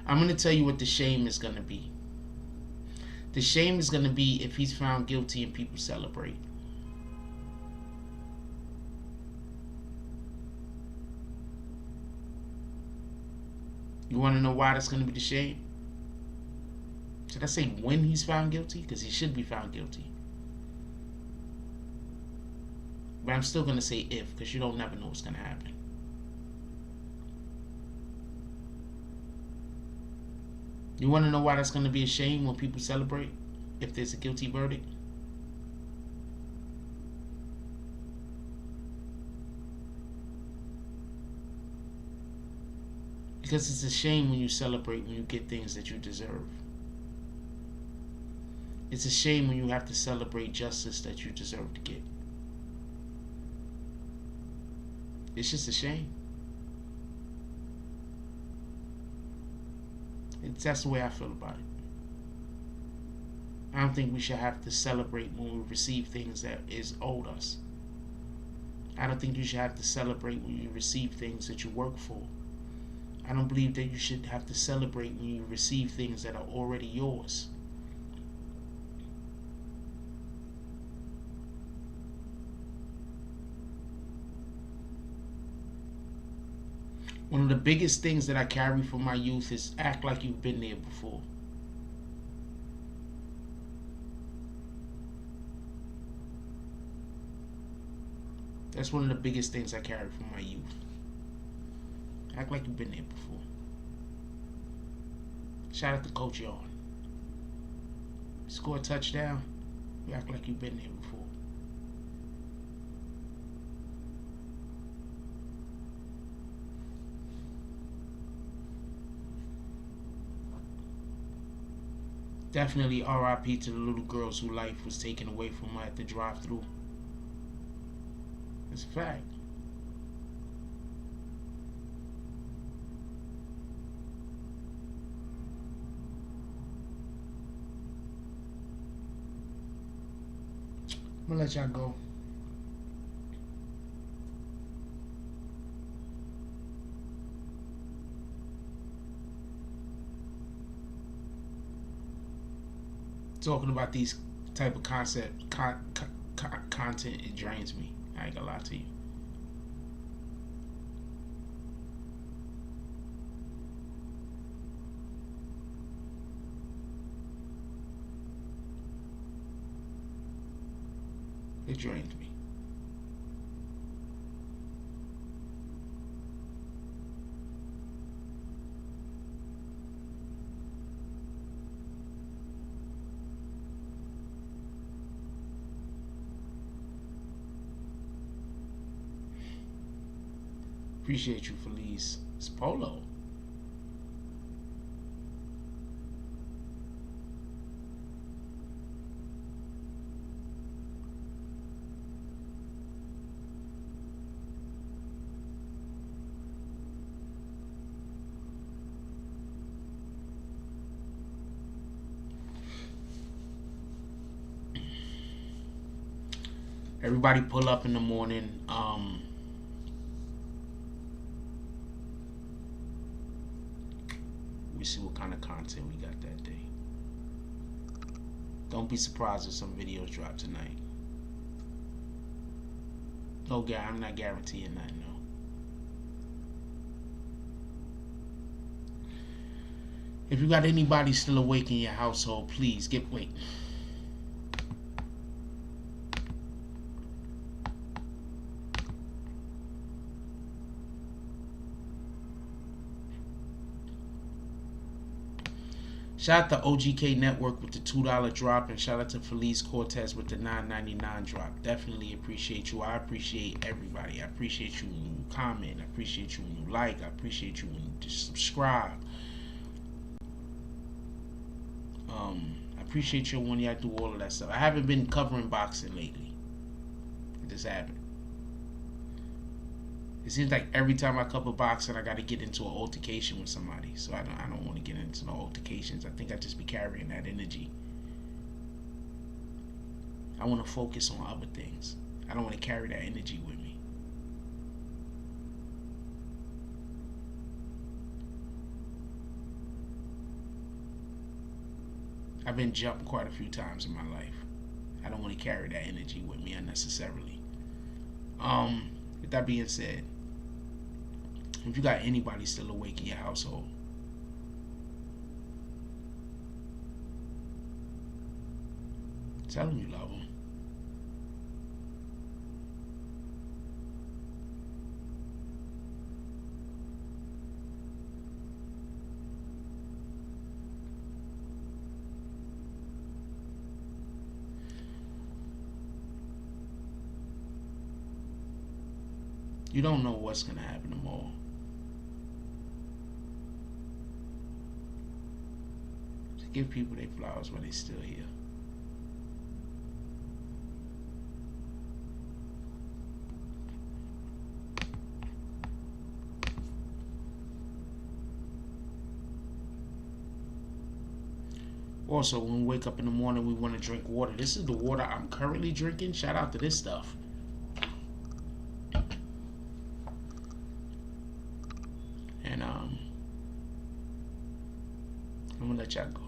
I'm going to tell you what the shame is going to be. The shame is going to be if he's found guilty and people celebrate. You want to know why that's going to be the shame? Should I say when he's found guilty? Because he should be found guilty. But I'm still going to say if, because you don't never know what's going to happen. You want to know why that's going to be a shame when people celebrate if there's a guilty verdict? Because it's a shame when you celebrate when you get things that you deserve. It's a shame when you have to celebrate justice that you deserve to get. It's just a shame. That's the way I feel about it. I don't think we should have to celebrate when we receive things that is owed us. I don't think you should have to celebrate when you receive things that you work for. I don't believe that you should have to celebrate when you receive things that are already yours. One of the biggest things that I carry from my youth is act like you've been there before. That's one of the biggest things I carry from my youth. Act like you've been there before. Shout out to Coach Yarn. Score a touchdown, you act like you've been there before. Definitely R.I.P. to the little girls whose life was taken away from her at the drive-thru. It's a fact. I'm gonna let y'all go. Talking about these type of content, it drains me. I ain't gonna lie to you. It drains me. Appreciate you, Felice. It's Polo. Everybody pull up in the morning. We see what kind of content we got that day. Don't be surprised if some videos drop tonight. No, I'm not guaranteeing that, no. If you got anybody still awake in your household, please wait. Shout out to OGK Network with the $2 drop, and shout out to Felice Cortez with the $9.99 drop. Definitely appreciate you. I appreciate everybody. I appreciate you when you comment. I appreciate you when you like. I appreciate you when you just subscribe. I appreciate you when y'all do all of that stuff. I haven't been covering boxing lately. I just haven't. It seems like every time I cover boxing, I got to get into an altercation with somebody. So I don't want to get into no altercations. I think I just be carrying that energy. I want to focus on other things. I don't want to carry that energy with me. I've been jumped quite a few times in my life. I don't want to carry that energy with me unnecessarily. With that being said, if you got anybody still awake in your household, tell them you love them. You don't know what's going to happen tomorrow. So give people their flowers while they're still here. Also, when we wake up in the morning, we want to drink water. This is the water I'm currently drinking. Shout out to this stuff. And I'm gonna let y'all go.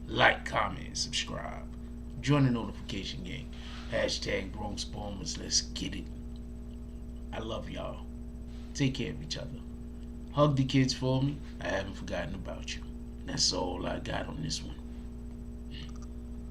Like, comment, subscribe. Join the notification gang. Hashtag Bronx Bombers. Let's get it. I love y'all. Take care of each other. Hug the kids for me. I haven't forgotten about you. That's all I got on this one.